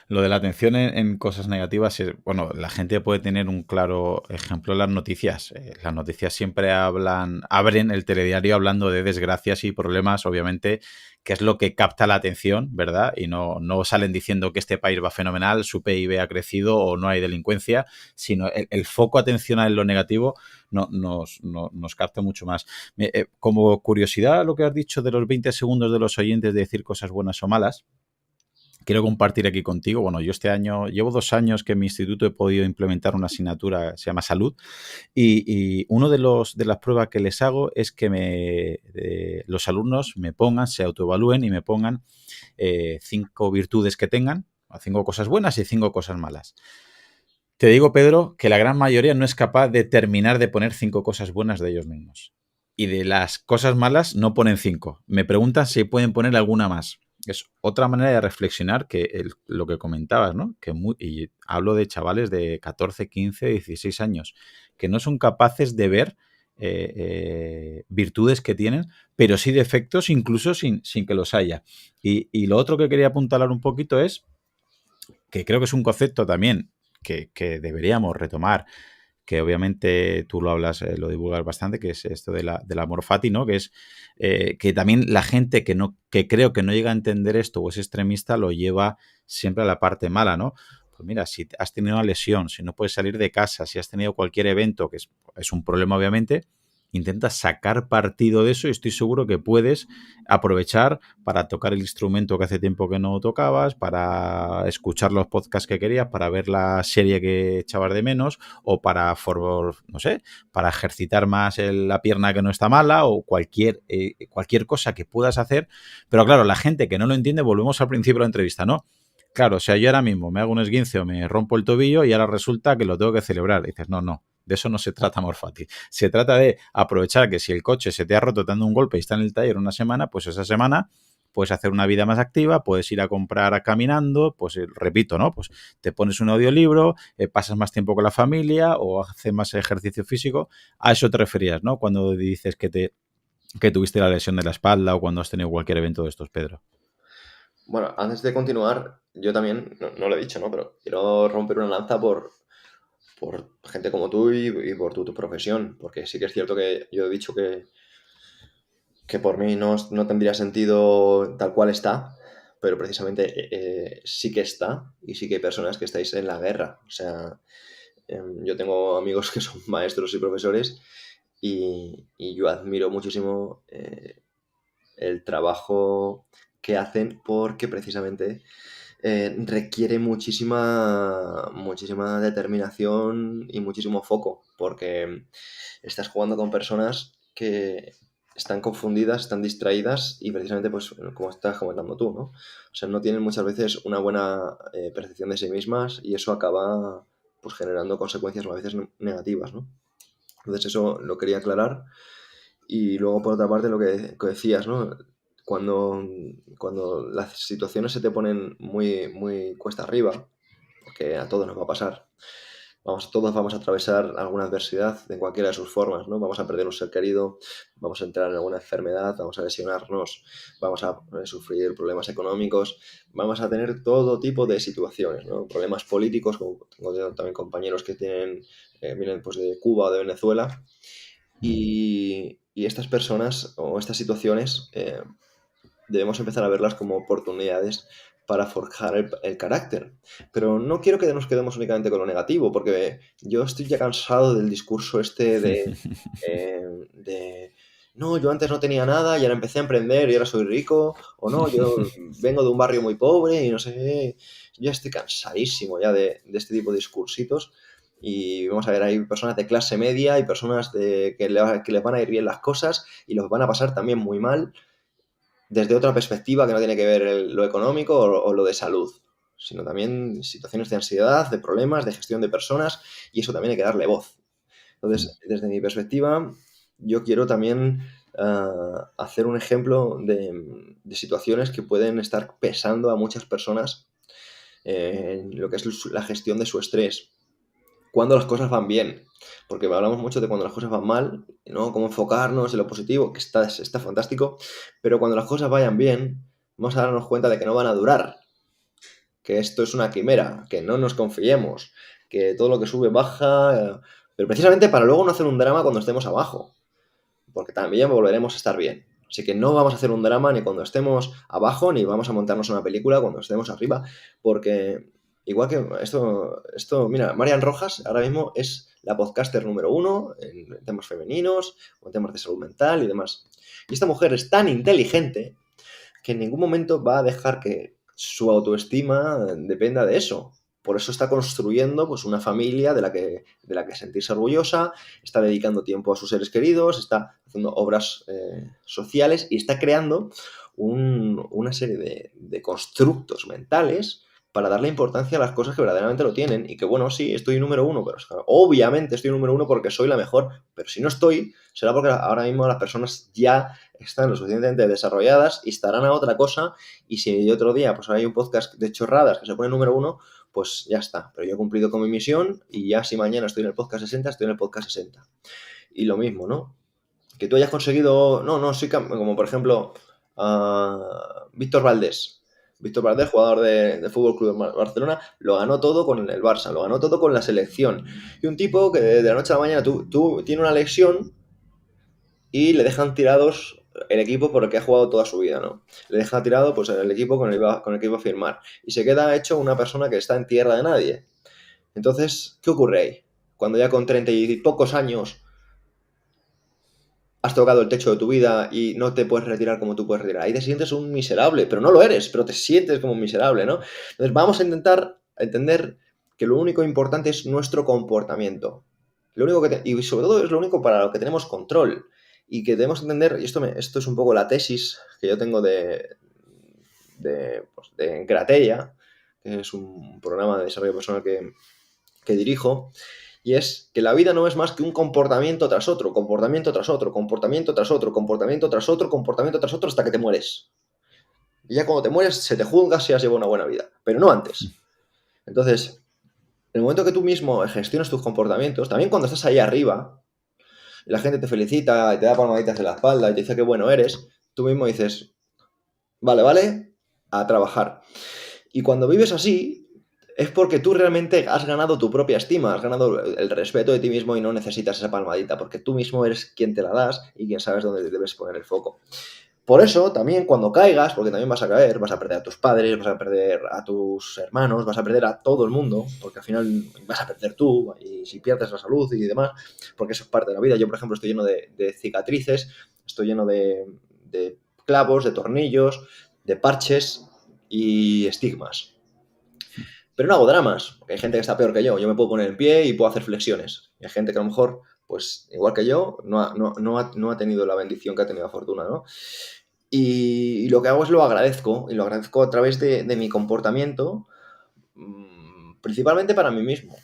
Lo de la atención en cosas negativas es, bueno, la gente puede tener un claro ejemplo en las noticias. Las noticias siempre abren el telediario hablando de desgracias y problemas, obviamente, que es lo que capta la atención, ¿verdad? Y no salen diciendo que este país va fenomenal, su PIB ha crecido o no hay delincuencia, sino el foco atencional en lo negativo nos capta mucho más. Como curiosidad, lo que has dicho de los 20 segundos de los oyentes de decir cosas buenas o malas, quiero compartir aquí contigo. Bueno, yo este año, llevo 2 años que en mi instituto he podido implementar una asignatura que se llama salud y uno de las pruebas que les hago es que los alumnos me pongan, se autoevalúen y me pongan 5 virtudes que tengan, 5 cosas buenas y 5 cosas malas. Te digo, Pedro, que la gran mayoría no es capaz de terminar de poner 5 cosas buenas de ellos mismos. Y de las cosas malas no ponen 5. Me preguntan si pueden poner alguna más. Es otra manera de reflexionar que lo que comentabas, ¿no? Y hablo de chavales de 14, 15, 16 años, que no son capaces de ver virtudes que tienen, pero sí defectos incluso sin que los haya. Y lo otro que quería apuntalar un poquito es que creo que es un concepto también que deberíamos retomar, que obviamente tú lo hablas, lo divulgas bastante, que es esto del amor fati, ¿no? Que es que también la gente que creo que no llega a entender esto o es extremista lo lleva siempre a la parte mala, ¿no? Pues mira, si has tenido una lesión, si no puedes salir de casa, si has tenido cualquier evento, que es un problema obviamente, intenta sacar partido de eso y estoy seguro que puedes aprovechar para tocar el instrumento que hace tiempo que no tocabas, para escuchar los podcasts que querías, para ver la serie que echabas de menos o no sé, para ejercitar más la pierna que no está mala o cualquier cosa que puedas hacer. Pero claro, la gente que no lo entiende, volvemos al principio de la entrevista, ¿no? Claro, o sea, yo ahora mismo me hago un esguince o me rompo el tobillo y ahora resulta que lo tengo que celebrar. Y dices, no, de eso no se trata, Morfati. Se trata de aprovechar que si el coche se te ha roto dando un golpe y está en el taller una semana, pues esa semana puedes hacer una vida más activa, puedes ir a comprar caminando, pues repito, ¿no? Pues te pones un audiolibro, pasas más tiempo con la familia o haces más ejercicio físico. A eso te referías, ¿no? Cuando dices que tuviste la lesión de la espalda o cuando has tenido cualquier evento de estos, Pedro. Bueno, antes de continuar, yo también, no lo he dicho, ¿no? Pero quiero romper una lanza por gente como tú y por tu profesión, porque sí que es cierto que yo he dicho que por mí no tendría sentido tal cual está, pero precisamente sí que está y sí que hay personas que estáis en la guerra. O sea, yo tengo amigos que son maestros y profesores y yo admiro muchísimo el trabajo que hacen porque precisamente requiere muchísima determinación y muchísimo foco, porque estás jugando con personas que están confundidas, están distraídas y precisamente, pues, como estás comentando tú, ¿no? O sea, no tienen muchas veces una buena percepción de sí mismas y eso acaba, pues, generando consecuencias a veces negativas, ¿no? Entonces eso lo quería aclarar. Y luego, por otra parte, lo que decías, ¿no? Cuando las situaciones se te ponen muy cuesta arriba, porque a todos nos va a pasar, todos vamos a atravesar alguna adversidad en cualquiera de sus formas, ¿no? Vamos a perder un ser querido, vamos a entrar en alguna enfermedad, vamos a lesionarnos, vamos a sufrir problemas económicos, vamos a tener todo tipo de situaciones, ¿no? Problemas políticos, como tengo también compañeros que vienen pues de Cuba o de Venezuela, y estas personas o estas situaciones debemos empezar a verlas como oportunidades para forjar el carácter. Pero no quiero que nos quedemos únicamente con lo negativo, porque yo estoy ya cansado del discurso este de no, yo antes no tenía nada y ahora empecé a emprender y ahora soy rico, o no, yo vengo de un barrio muy pobre y no sé qué. Yo estoy cansadísimo ya de este tipo de discursitos. Y vamos a ver, hay personas de clase media y personas que les van a ir bien las cosas y los van a pasar también muy mal desde otra perspectiva que no tiene que ver lo económico o lo de salud, sino también situaciones de ansiedad, de problemas, de gestión de personas, y eso también hay que darle voz. Entonces, desde mi perspectiva, yo quiero también hacer un ejemplo de situaciones que pueden estar pesando a muchas personas en lo que es la gestión de su estrés, cuando las cosas van bien, porque hablamos mucho de cuando las cosas van mal, ¿no? Cómo enfocarnos en lo positivo, que está fantástico, pero cuando las cosas vayan bien, vamos a darnos cuenta de que no van a durar. que esto es una quimera, que no nos confiemos, que todo lo que sube baja, pero precisamente para luego no hacer un drama cuando estemos abajo, porque también volveremos a estar bien. Así que no vamos a hacer un drama ni cuando estemos abajo, ni vamos a montarnos una película cuando estemos arriba, porque igual que esto, mira, Marian Rojas ahora mismo es la podcaster número 1 en temas femeninos, o en temas de salud mental y demás. Y esta mujer es tan inteligente que en ningún momento va a dejar que su autoestima dependa de eso. Por eso está construyendo pues, una familia de la que sentirse orgullosa, está dedicando tiempo a sus seres queridos, está haciendo obras sociales y está creando una serie de constructos mentales para darle importancia a las cosas que verdaderamente lo tienen. Y que, bueno, sí, estoy número 1, pero obviamente estoy número 1 porque soy la mejor. Pero si no estoy, será porque ahora mismo las personas ya están lo suficientemente desarrolladas y estarán a otra cosa. Y si otro día pues hay un podcast de chorradas que se pone número 1, pues ya está. Pero yo he cumplido con mi misión y ya si mañana estoy en el podcast 60, estoy en el podcast 60. Y lo mismo, ¿no? Que tú hayas conseguido... No, sí, como por ejemplo Víctor Valdés. Víctor Valdés, jugador de Fútbol Club Barcelona, lo ganó todo con el Barça, lo ganó todo con la selección. Y un tipo que de la noche a la mañana tú tiene una lesión y le dejan tirados el equipo por el que ha jugado toda su vida, ¿no? Le deja tirado pues el equipo con el que iba a firmar. Y se queda hecho una persona que está en tierra de nadie. Entonces, ¿qué ocurre ahí? Cuando ya con 30 y pocos años has tocado el techo de tu vida y no te puedes retirar como tú puedes retirar. Ahí te sientes un miserable, pero no lo eres, pero te sientes como un miserable, ¿no? Entonces vamos a intentar entender que lo único importante es nuestro comportamiento. Lo único y sobre todo es lo único para lo que tenemos control. Y que debemos entender, y esto es un poco la tesis que yo tengo de Grateia, que es un programa de desarrollo personal que dirijo, y es que la vida no es más que un comportamiento tras otro, comportamiento tras otro, comportamiento tras otro, comportamiento tras otro, comportamiento tras otro, hasta que te mueres. Y ya cuando te mueres se te juzga si has llevado una buena vida, pero no antes. Entonces, en el momento que tú mismo gestionas tus comportamientos, también cuando estás ahí arriba, y la gente te felicita y te da palmaditas en la espalda y te dice que bueno eres, tú mismo dices, vale, a trabajar. Y cuando vives así, es porque tú realmente has ganado tu propia estima, has ganado el respeto de ti mismo y no necesitas esa palmadita, porque tú mismo eres quien te la das y quien sabes dónde debes poner el foco. Por eso, también cuando caigas, porque también vas a caer, vas a perder a tus padres, vas a perder a tus hermanos, vas a perder a todo el mundo, porque al final vas a perder tú, y si pierdes la salud y demás, porque eso es parte de la vida. Yo, por ejemplo, estoy lleno de cicatrices, estoy lleno de clavos, de tornillos, de parches y estigmas. Pero no hago dramas, porque hay gente que está peor que yo. Yo me puedo poner en pie y puedo hacer flexiones. Y hay gente que a lo mejor, pues igual que yo, no ha tenido la bendición que ha tenido la fortuna, ¿no? Y lo que hago es lo agradezco, y lo agradezco a través de mi comportamiento, principalmente para mí mismo.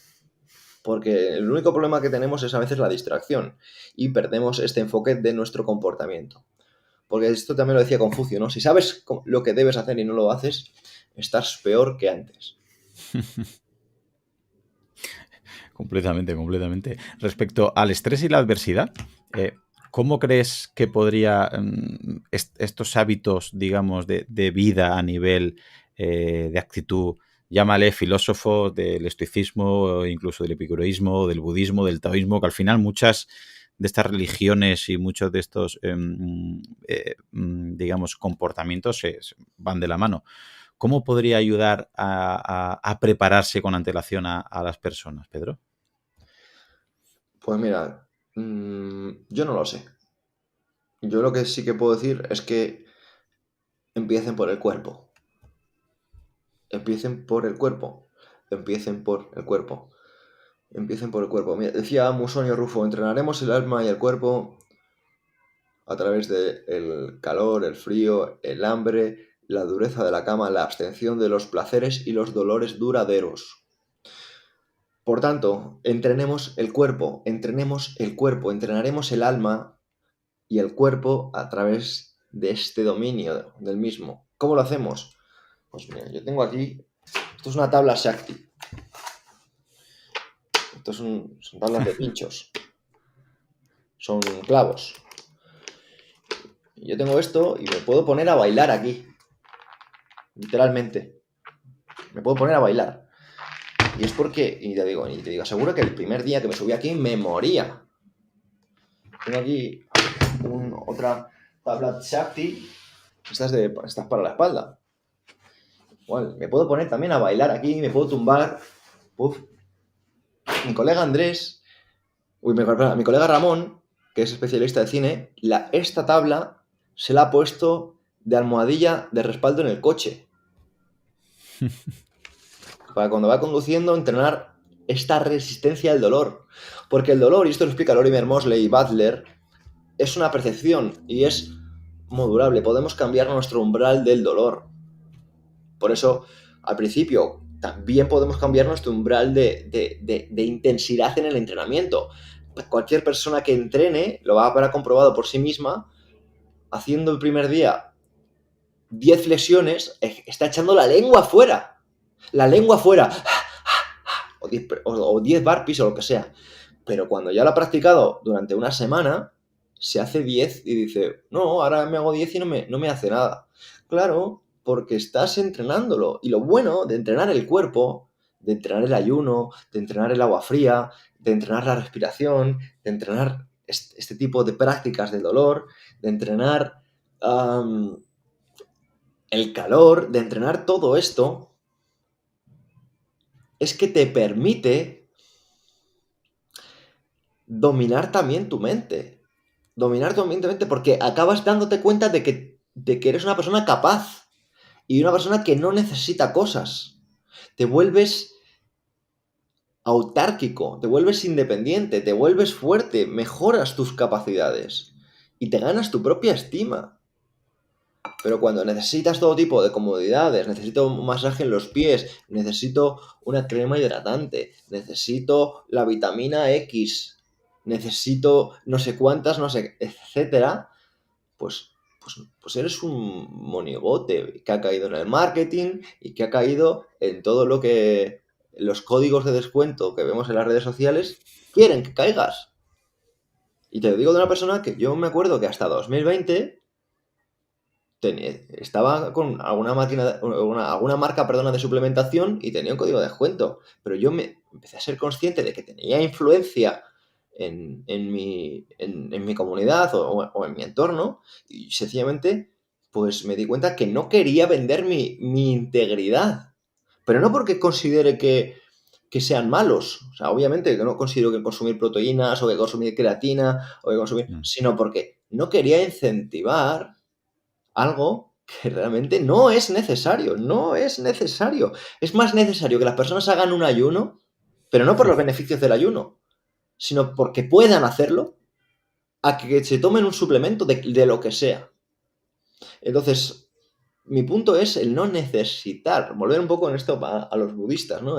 Porque el único problema que tenemos es a veces la distracción y perdemos este enfoque de nuestro comportamiento. Porque esto también lo decía Confucio, ¿no? Si sabes lo que debes hacer y no lo haces, estás peor que antes. Completamente. Respecto al estrés y la adversidad, ¿cómo crees que podría estos hábitos, digamos, de vida a nivel de actitud, llámale filósofos del estoicismo, incluso del epicureísmo, del budismo, del taoísmo, que al final muchas de estas religiones y muchos de estos, digamos, comportamientos van de la mano? ¿Cómo podría ayudar a prepararse con antelación a las personas, Pedro? Pues mira, yo no lo sé. Yo lo que sí que puedo decir es que empiecen por el cuerpo. Empiecen por el cuerpo. Empiecen por el cuerpo. Empiecen por el cuerpo. Mira, decía Musonio Rufo, entrenaremos el alma y el cuerpo a través del calor, el frío, el hambre, la dureza de la cama, la abstención de los placeres y los dolores duraderos. Por tanto, entrenaremos el cuerpo, entrenaremos el alma y el cuerpo a través de este dominio del mismo. ¿Cómo lo hacemos? Pues mira, yo tengo aquí, esto es una tabla Shakti. Estos son tablas de pinchos. Son clavos. Yo tengo esto y me puedo poner a bailar aquí. Literalmente. me puedo poner a bailar. Y es porque, y te digo, aseguro que el primer día que me subí aquí me moría. Tengo aquí otra tabla Shakti. Estas para la espalda. Igual, me puedo poner también a bailar aquí, me puedo tumbar. Uf. Mi colega Andrés, mi colega Ramón, que es especialista de cine, esta tabla se la ha puesto de almohadilla de respaldo en el coche. Para cuando va conduciendo, entrenar esta resistencia al dolor. Porque el dolor, y esto lo explica Lorimer Mosley y Butler, es una percepción y es modulable. Podemos cambiar nuestro umbral del dolor. Por eso, al principio, también podemos cambiar nuestro umbral de intensidad en el entrenamiento. Cualquier persona que entrene lo va a haber comprobado por sí misma, haciendo el primer día 10 flexiones, está echando la lengua fuera. La lengua fuera. O 10 burpees o lo que sea. Pero cuando ya lo ha practicado durante una semana, se hace 10 y dice, no, ahora me hago 10 y no me hace nada. Claro, porque estás entrenándolo. Y lo bueno de entrenar el cuerpo, de entrenar el ayuno, de entrenar el agua fría, de entrenar la respiración, de entrenar este tipo de prácticas del dolor, de entrenar el calor, de entrenar todo esto, es que te permite dominar también tu mente. Dominar tu mente porque acabas dándote cuenta de que eres una persona capaz y una persona que no necesita cosas. Te vuelves autárquico, te vuelves independiente, te vuelves fuerte, mejoras tus capacidades y te ganas tu propia estima. Pero cuando necesitas todo tipo de comodidades, necesito un masaje en los pies, necesito una crema hidratante, necesito la vitamina X, necesito no sé cuántas, no sé, etcétera, pues eres un monigote que ha caído en el marketing y que ha caído en todo lo que los códigos de descuento que vemos en las redes sociales quieren que caigas. Y te lo digo de una persona que yo me acuerdo que hasta 2020 estaba con alguna marca, de suplementación y tenía un código de descuento. Pero yo empecé a ser consciente de que tenía influencia en mi comunidad o en mi entorno y sencillamente pues me di cuenta que no quería vender mi integridad. Pero no porque considere que sean malos. O sea, obviamente que no considero que consumir proteínas o que consumir creatina o que consumir... sino porque no quería incentivar algo que realmente no es necesario, no es necesario. Es más necesario que las personas hagan un ayuno, pero no por los beneficios del ayuno, sino porque puedan hacerlo, a que se tomen un suplemento de lo que sea. Entonces, mi punto es el no necesitar, volver un poco en esto a los budistas, ¿no?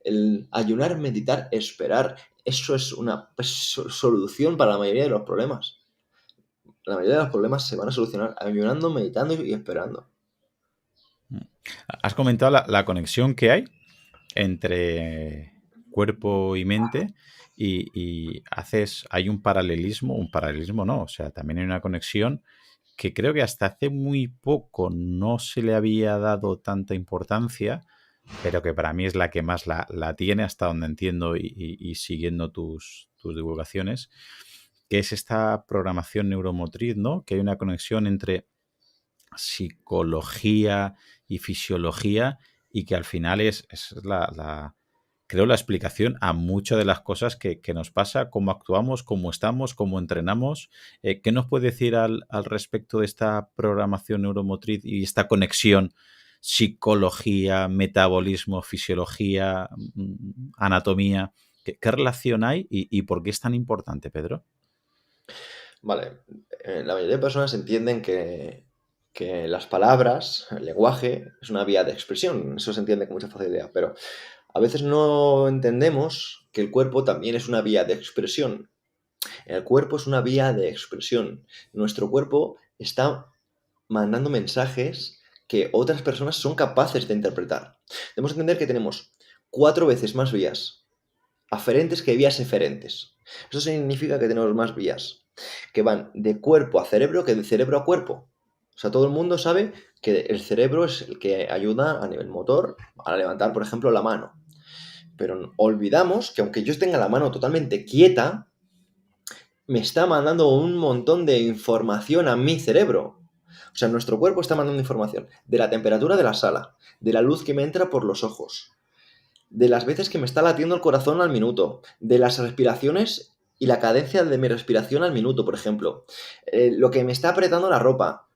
El ayunar, meditar, esperar, eso es una solución para la mayoría de los problemas. La mayoría de los problemas se van a solucionar ayunando, meditando y esperando. Has comentado la conexión que hay entre cuerpo y mente y hay un paralelismo no, o sea, también hay una conexión que creo que hasta hace muy poco no se le había dado tanta importancia, pero que para mí es la que más la tiene hasta donde entiendo y siguiendo tus divulgaciones, que es esta programación neuromotriz, ¿no? Que hay una conexión entre psicología y fisiología y que al final es creo, la explicación a muchas de las cosas que nos pasa, cómo actuamos, cómo estamos, cómo entrenamos. ¿Qué nos puede decir al respecto de esta programación neuromotriz y esta conexión psicología, metabolismo, fisiología, anatomía? ¿Qué relación hay y por qué es tan importante, Pedro? Vale, la mayoría de personas entienden que las palabras, el lenguaje, es una vía de expresión. Eso se entiende con mucha facilidad, pero a veces no entendemos que el cuerpo también es una vía de expresión. El cuerpo es una vía de expresión. Nuestro cuerpo está mandando mensajes que otras personas son capaces de interpretar. Debemos entender que tenemos 4 veces más vías aferentes que vías eferentes. Eso significa que tenemos más vías que van de cuerpo a cerebro que de cerebro a cuerpo. O sea, todo el mundo sabe que el cerebro es el que ayuda a nivel motor a levantar, por ejemplo, la mano. Pero olvidamos que aunque yo tenga la mano totalmente quieta, me está mandando un montón de información a mi cerebro. O sea, nuestro cuerpo está mandando información de la temperatura de la sala, de la luz que me entra por los ojos, de las veces que me está latiendo el corazón al minuto, de las respiraciones y la cadencia de mi respiración al minuto, por ejemplo, lo que me está apretando la ropa,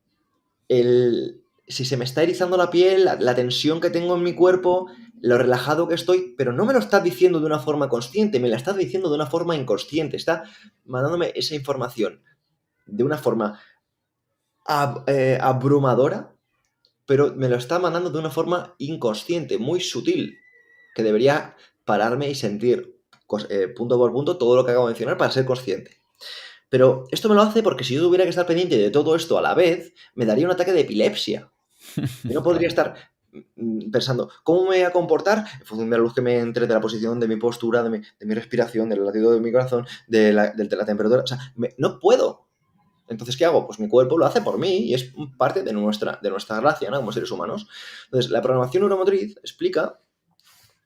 si se me está erizando la piel, la tensión que tengo en mi cuerpo, lo relajado que estoy, pero no me lo está diciendo de una forma consciente, me la está diciendo de una forma inconsciente, está mandándome esa información de una forma abrumadora, pero me lo está mandando de una forma inconsciente, muy sutil, que debería pararme y sentir punto por punto todo lo que acabo de mencionar para ser consciente. Pero esto me lo hace porque si yo tuviera que estar pendiente de todo esto a la vez, me daría un ataque de epilepsia. Yo no podría Claro. estar pensando, ¿cómo me voy a comportar? En función de la luz que me entre, de la posición, de mi postura, de mi respiración, del latido de mi corazón, de la temperatura. O sea, no puedo. Entonces, ¿qué hago? Pues mi cuerpo lo hace por mí y es parte de nuestra gracia, ¿no? Como seres humanos. Entonces, la programación neuromotriz explica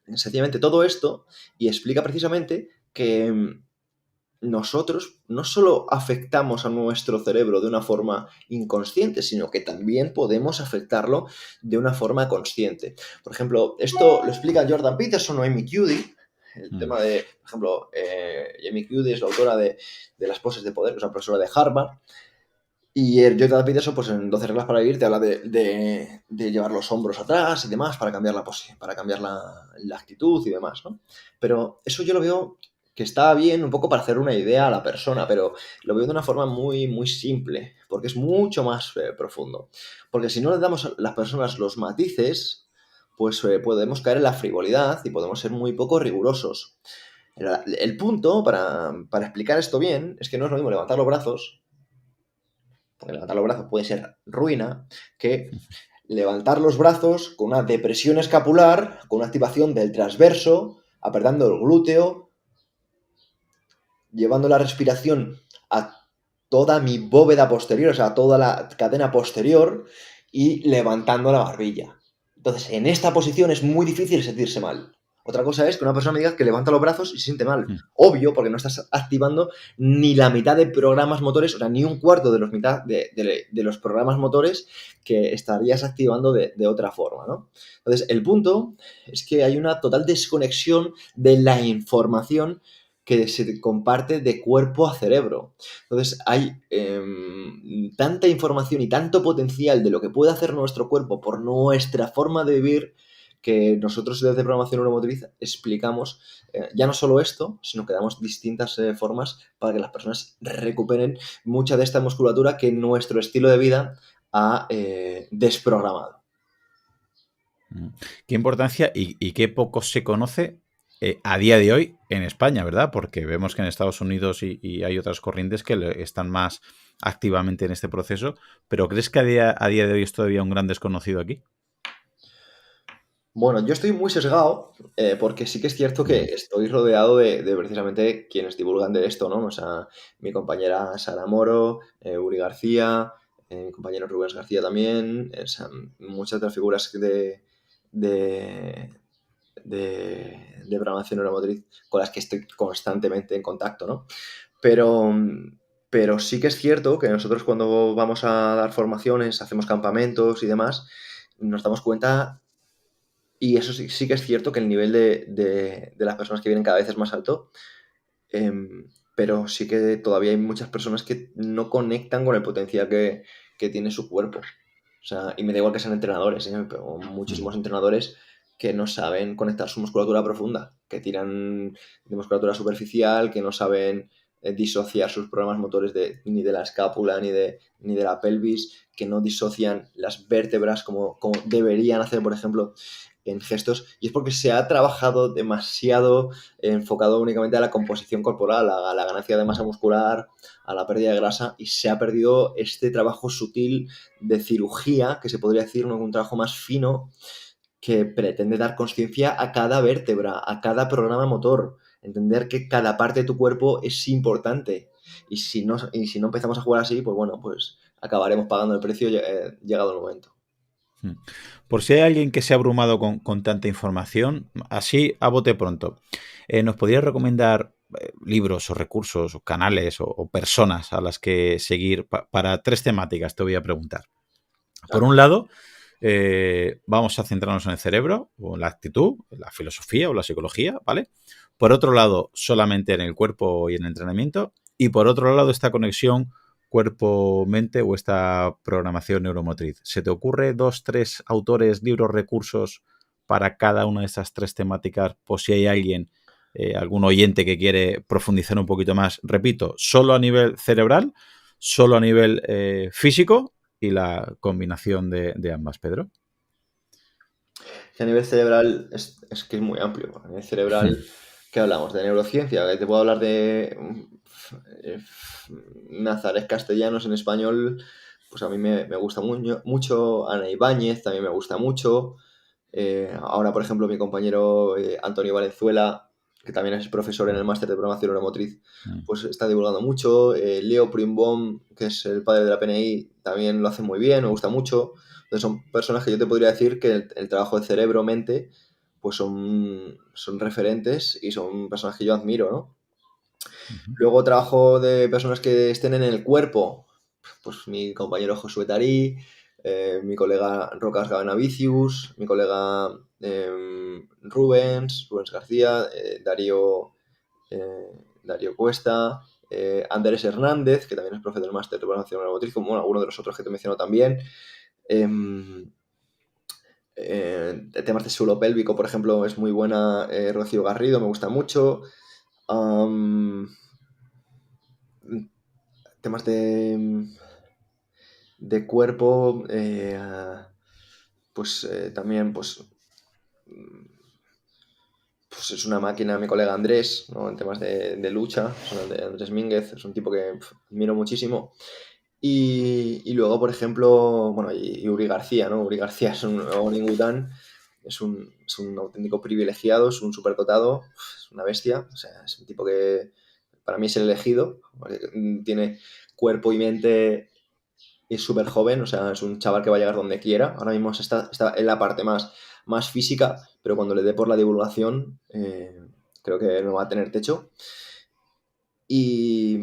sencillamente todo esto y explica precisamente que nosotros no solo afectamos a nuestro cerebro de una forma inconsciente, sino que también podemos afectarlo de una forma consciente. Por ejemplo, esto lo explica Jordan Peterson o Amy Cuddy, el Mm. tema de, por ejemplo, Amy Cuddy es la autora de las poses de poder, es una profesora de Harvard, y el Jordan Peterson, pues en 12 reglas para vivir, te habla de llevar los hombros atrás y demás para cambiar la pose, para cambiar la actitud y demás, ¿no? Pero eso yo lo veo que está bien un poco para hacer una idea a la persona, pero lo veo de una forma muy, muy simple, porque es mucho más profundo. Porque si no le damos a las personas los matices, pues podemos caer en la frivolidad y podemos ser muy poco rigurosos. El punto para explicar esto bien es que no es lo mismo levantar los brazos, porque levantar los brazos puede ser ruina, que levantar los brazos con una depresión escapular, con una activación del transverso, apretando el glúteo, llevando la respiración a toda mi bóveda posterior, o sea, a toda la cadena posterior y levantando la barbilla. Entonces, en esta posición es muy difícil sentirse mal. Otra cosa es que una persona me diga que levanta los brazos y se siente mal. Mm. Obvio, porque no estás activando ni la mitad de programas motores, o sea, ni un cuarto de los, mitad de los programas motores que estarías activando de otra forma, ¿no? Entonces, el punto es que hay una total desconexión de la información que se comparte de cuerpo a cerebro. Entonces hay tanta información y tanto potencial de lo que puede hacer nuestro cuerpo por nuestra forma de vivir que nosotros desde programación neuromotriz explicamos ya no solo esto, sino que damos distintas formas para que las personas recuperen mucha de esta musculatura que nuestro estilo de vida ha desprogramado. Mm. Qué importancia y qué poco se conoce a día de hoy en España, ¿verdad? Porque vemos que en Estados Unidos y hay otras corrientes que están más activamente en este proceso, pero ¿crees que a día de hoy es todavía un gran desconocido aquí? Bueno, yo estoy muy sesgado porque sí que es cierto que Mm. estoy rodeado de precisamente quienes divulgan de esto, ¿no? O sea, mi compañera Sara Moro, Uri García, mi compañero Rubens García también, o sea, muchas de las figuras de, de programación neuromotriz con las que estoy constantemente en contacto, ¿no? Pero, pero sí que es cierto que nosotros cuando vamos a dar formaciones, hacemos campamentos y demás, nos damos cuenta y eso sí que es cierto que el nivel de las personas que vienen cada vez es más alto, pero sí que todavía hay muchas personas que no conectan con el potencial que tiene su cuerpo. O sea, y me da igual que sean entrenadores, pero Mm. muchísimos entrenadores que no saben conectar su musculatura profunda, que tiran de musculatura superficial, que no saben disociar sus programas motores ni de la escápula ni de la pelvis, que no disocian las vértebras como deberían hacer, por ejemplo, en gestos. Y es porque se ha trabajado demasiado enfocado únicamente a la composición corporal, a la ganancia de masa Mm. muscular, a la pérdida de grasa, y se ha perdido este trabajo sutil de cirugía, que se podría decir, ¿no? Un trabajo más fino que pretende dar conciencia a cada vértebra, a cada programa motor, entender que cada parte de tu cuerpo es importante. Y si no empezamos a jugar así, pues bueno, pues acabaremos pagando el precio llegado el momento. Por si hay alguien que se ha abrumado con tanta información, así a bote pronto, ¿nos podrías recomendar libros o recursos o canales o personas a las que seguir para 3 temáticas? Te voy a preguntar. Por un lado, vamos a centrarnos en el cerebro o en la actitud, en la filosofía o la psicología, ¿vale? Por otro lado, solamente en el cuerpo y en el entrenamiento. Y por otro lado, esta conexión cuerpo-mente o esta programación neuromotriz. ¿Se te ocurre 2, 3 autores, libros, recursos para cada una de estas 3 temáticas? Por si hay alguien, algún oyente que quiere profundizar un poquito más. Repito, solo a nivel cerebral, solo a nivel físico y la combinación de ambas, Pedro. Que a nivel cerebral es que es muy amplio. A nivel cerebral, ¿qué hablamos? De neurociencia. Te puedo hablar de Nazaret Castellanos en español. Pues a mí me gusta mucho. Ana Ibáñez también me gusta mucho. Ahora, por ejemplo, mi compañero Antonio Valenzuela, que también es profesor en el máster de programación neuromotriz, pues está divulgando mucho. Leo Primbom, que es el padre de la PNI, también lo hace muy bien, me gusta mucho. Entonces son personas que yo te podría decir que el trabajo de cerebro-mente pues son referentes y son personas que yo admiro, ¿no? Luego trabajo de personas que estén en el cuerpo, pues mi compañero Josué Tarí, mi colega Rocas Gavanavicius, mi colega Rubens García, Darío Cuesta, Andrés Hernández, que también es profe del máster de programación neuromotriz, como alguno de los otros que te menciono también. Temas de suelo pélvico, por ejemplo, es muy buena. Rocío Garrido, me gusta mucho. Temas de cuerpo, pues también, pues es una máquina mi colega Andrés, ¿no? En temas de lucha, Andrés Mínguez, es un tipo que admiro muchísimo. Y luego, por ejemplo, bueno, y Uri García, ¿no? Uri García es un orangután, es un auténtico privilegiado, es un superdotado, es una bestia, o sea, es un tipo que para mí es el elegido, porque tiene cuerpo y mente, es súper joven, o sea, es un chaval que va a llegar donde quiera. Ahora mismo está en la parte más física, pero cuando le dé por la divulgación, creo que no va a tener techo. Y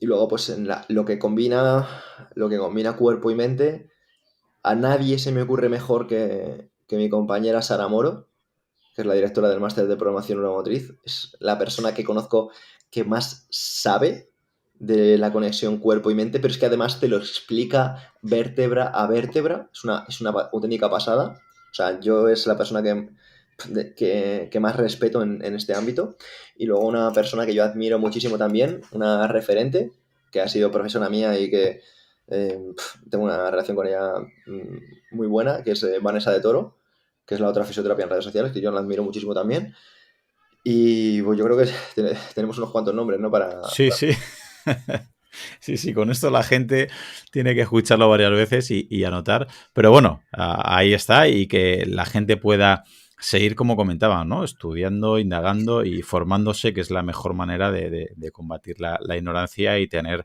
luego, pues en lo que combina cuerpo y mente, a nadie se me ocurre mejor que mi compañera Sara Moro, que es la directora del máster de programación neuromotriz. Es la persona que conozco que más sabe de la conexión cuerpo y mente, pero es que además te lo explica vértebra a vértebra. Es una auténtica pasada. O sea, yo es la persona que más respeto en este ámbito. Y luego una persona que yo admiro muchísimo también, una referente, que ha sido profesora mía y que tengo una relación con ella muy buena, que es Vanessa de Toro, que es la otra fisioterapia en redes sociales, que yo la admiro muchísimo también. Y pues yo creo que tenemos unos cuantos nombres, ¿no? Sí, sí. Sí, sí, con esto la gente tiene que escucharlo varias veces y anotar. Pero bueno, ahí está y que la gente pueda seguir, como comentaba, ¿no? Estudiando, indagando y formándose, que es la mejor manera de combatir la ignorancia y tener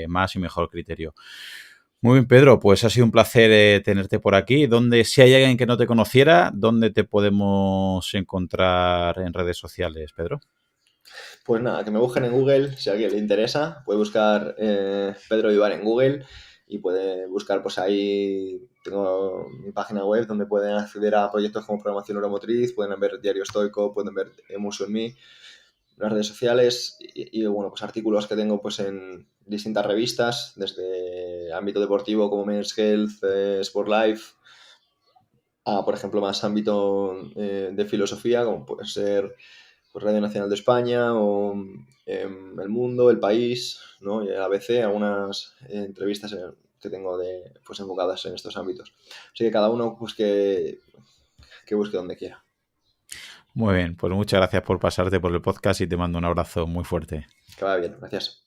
más y mejor criterio. Muy bien, Pedro, pues ha sido un placer tenerte por aquí. Si hay alguien que no te conociera, ¿dónde te podemos encontrar en redes sociales, Pedro? Pues nada, que me busquen en Google, si a alguien le interesa, puede buscar Pedro Vivar en Google y puede buscar, pues ahí tengo mi página web donde pueden acceder a proyectos como programación neuromotriz, pueden ver Diario Estoico, pueden ver Muso en mí, las redes sociales bueno, pues artículos que tengo pues en distintas revistas, desde ámbito deportivo como Men's Health, Sport Life, a, por ejemplo, más ámbito de filosofía, como puede ser pues, Radio Nacional de España o El Mundo, El País, ¿no? Y el ABC, algunas entrevistas que tengo pues, enfocadas en estos ámbitos. Así que cada uno pues que busque donde quiera. Muy bien, pues muchas gracias por pasarte por el podcast y te mando un abrazo muy fuerte. Que vaya bien, gracias.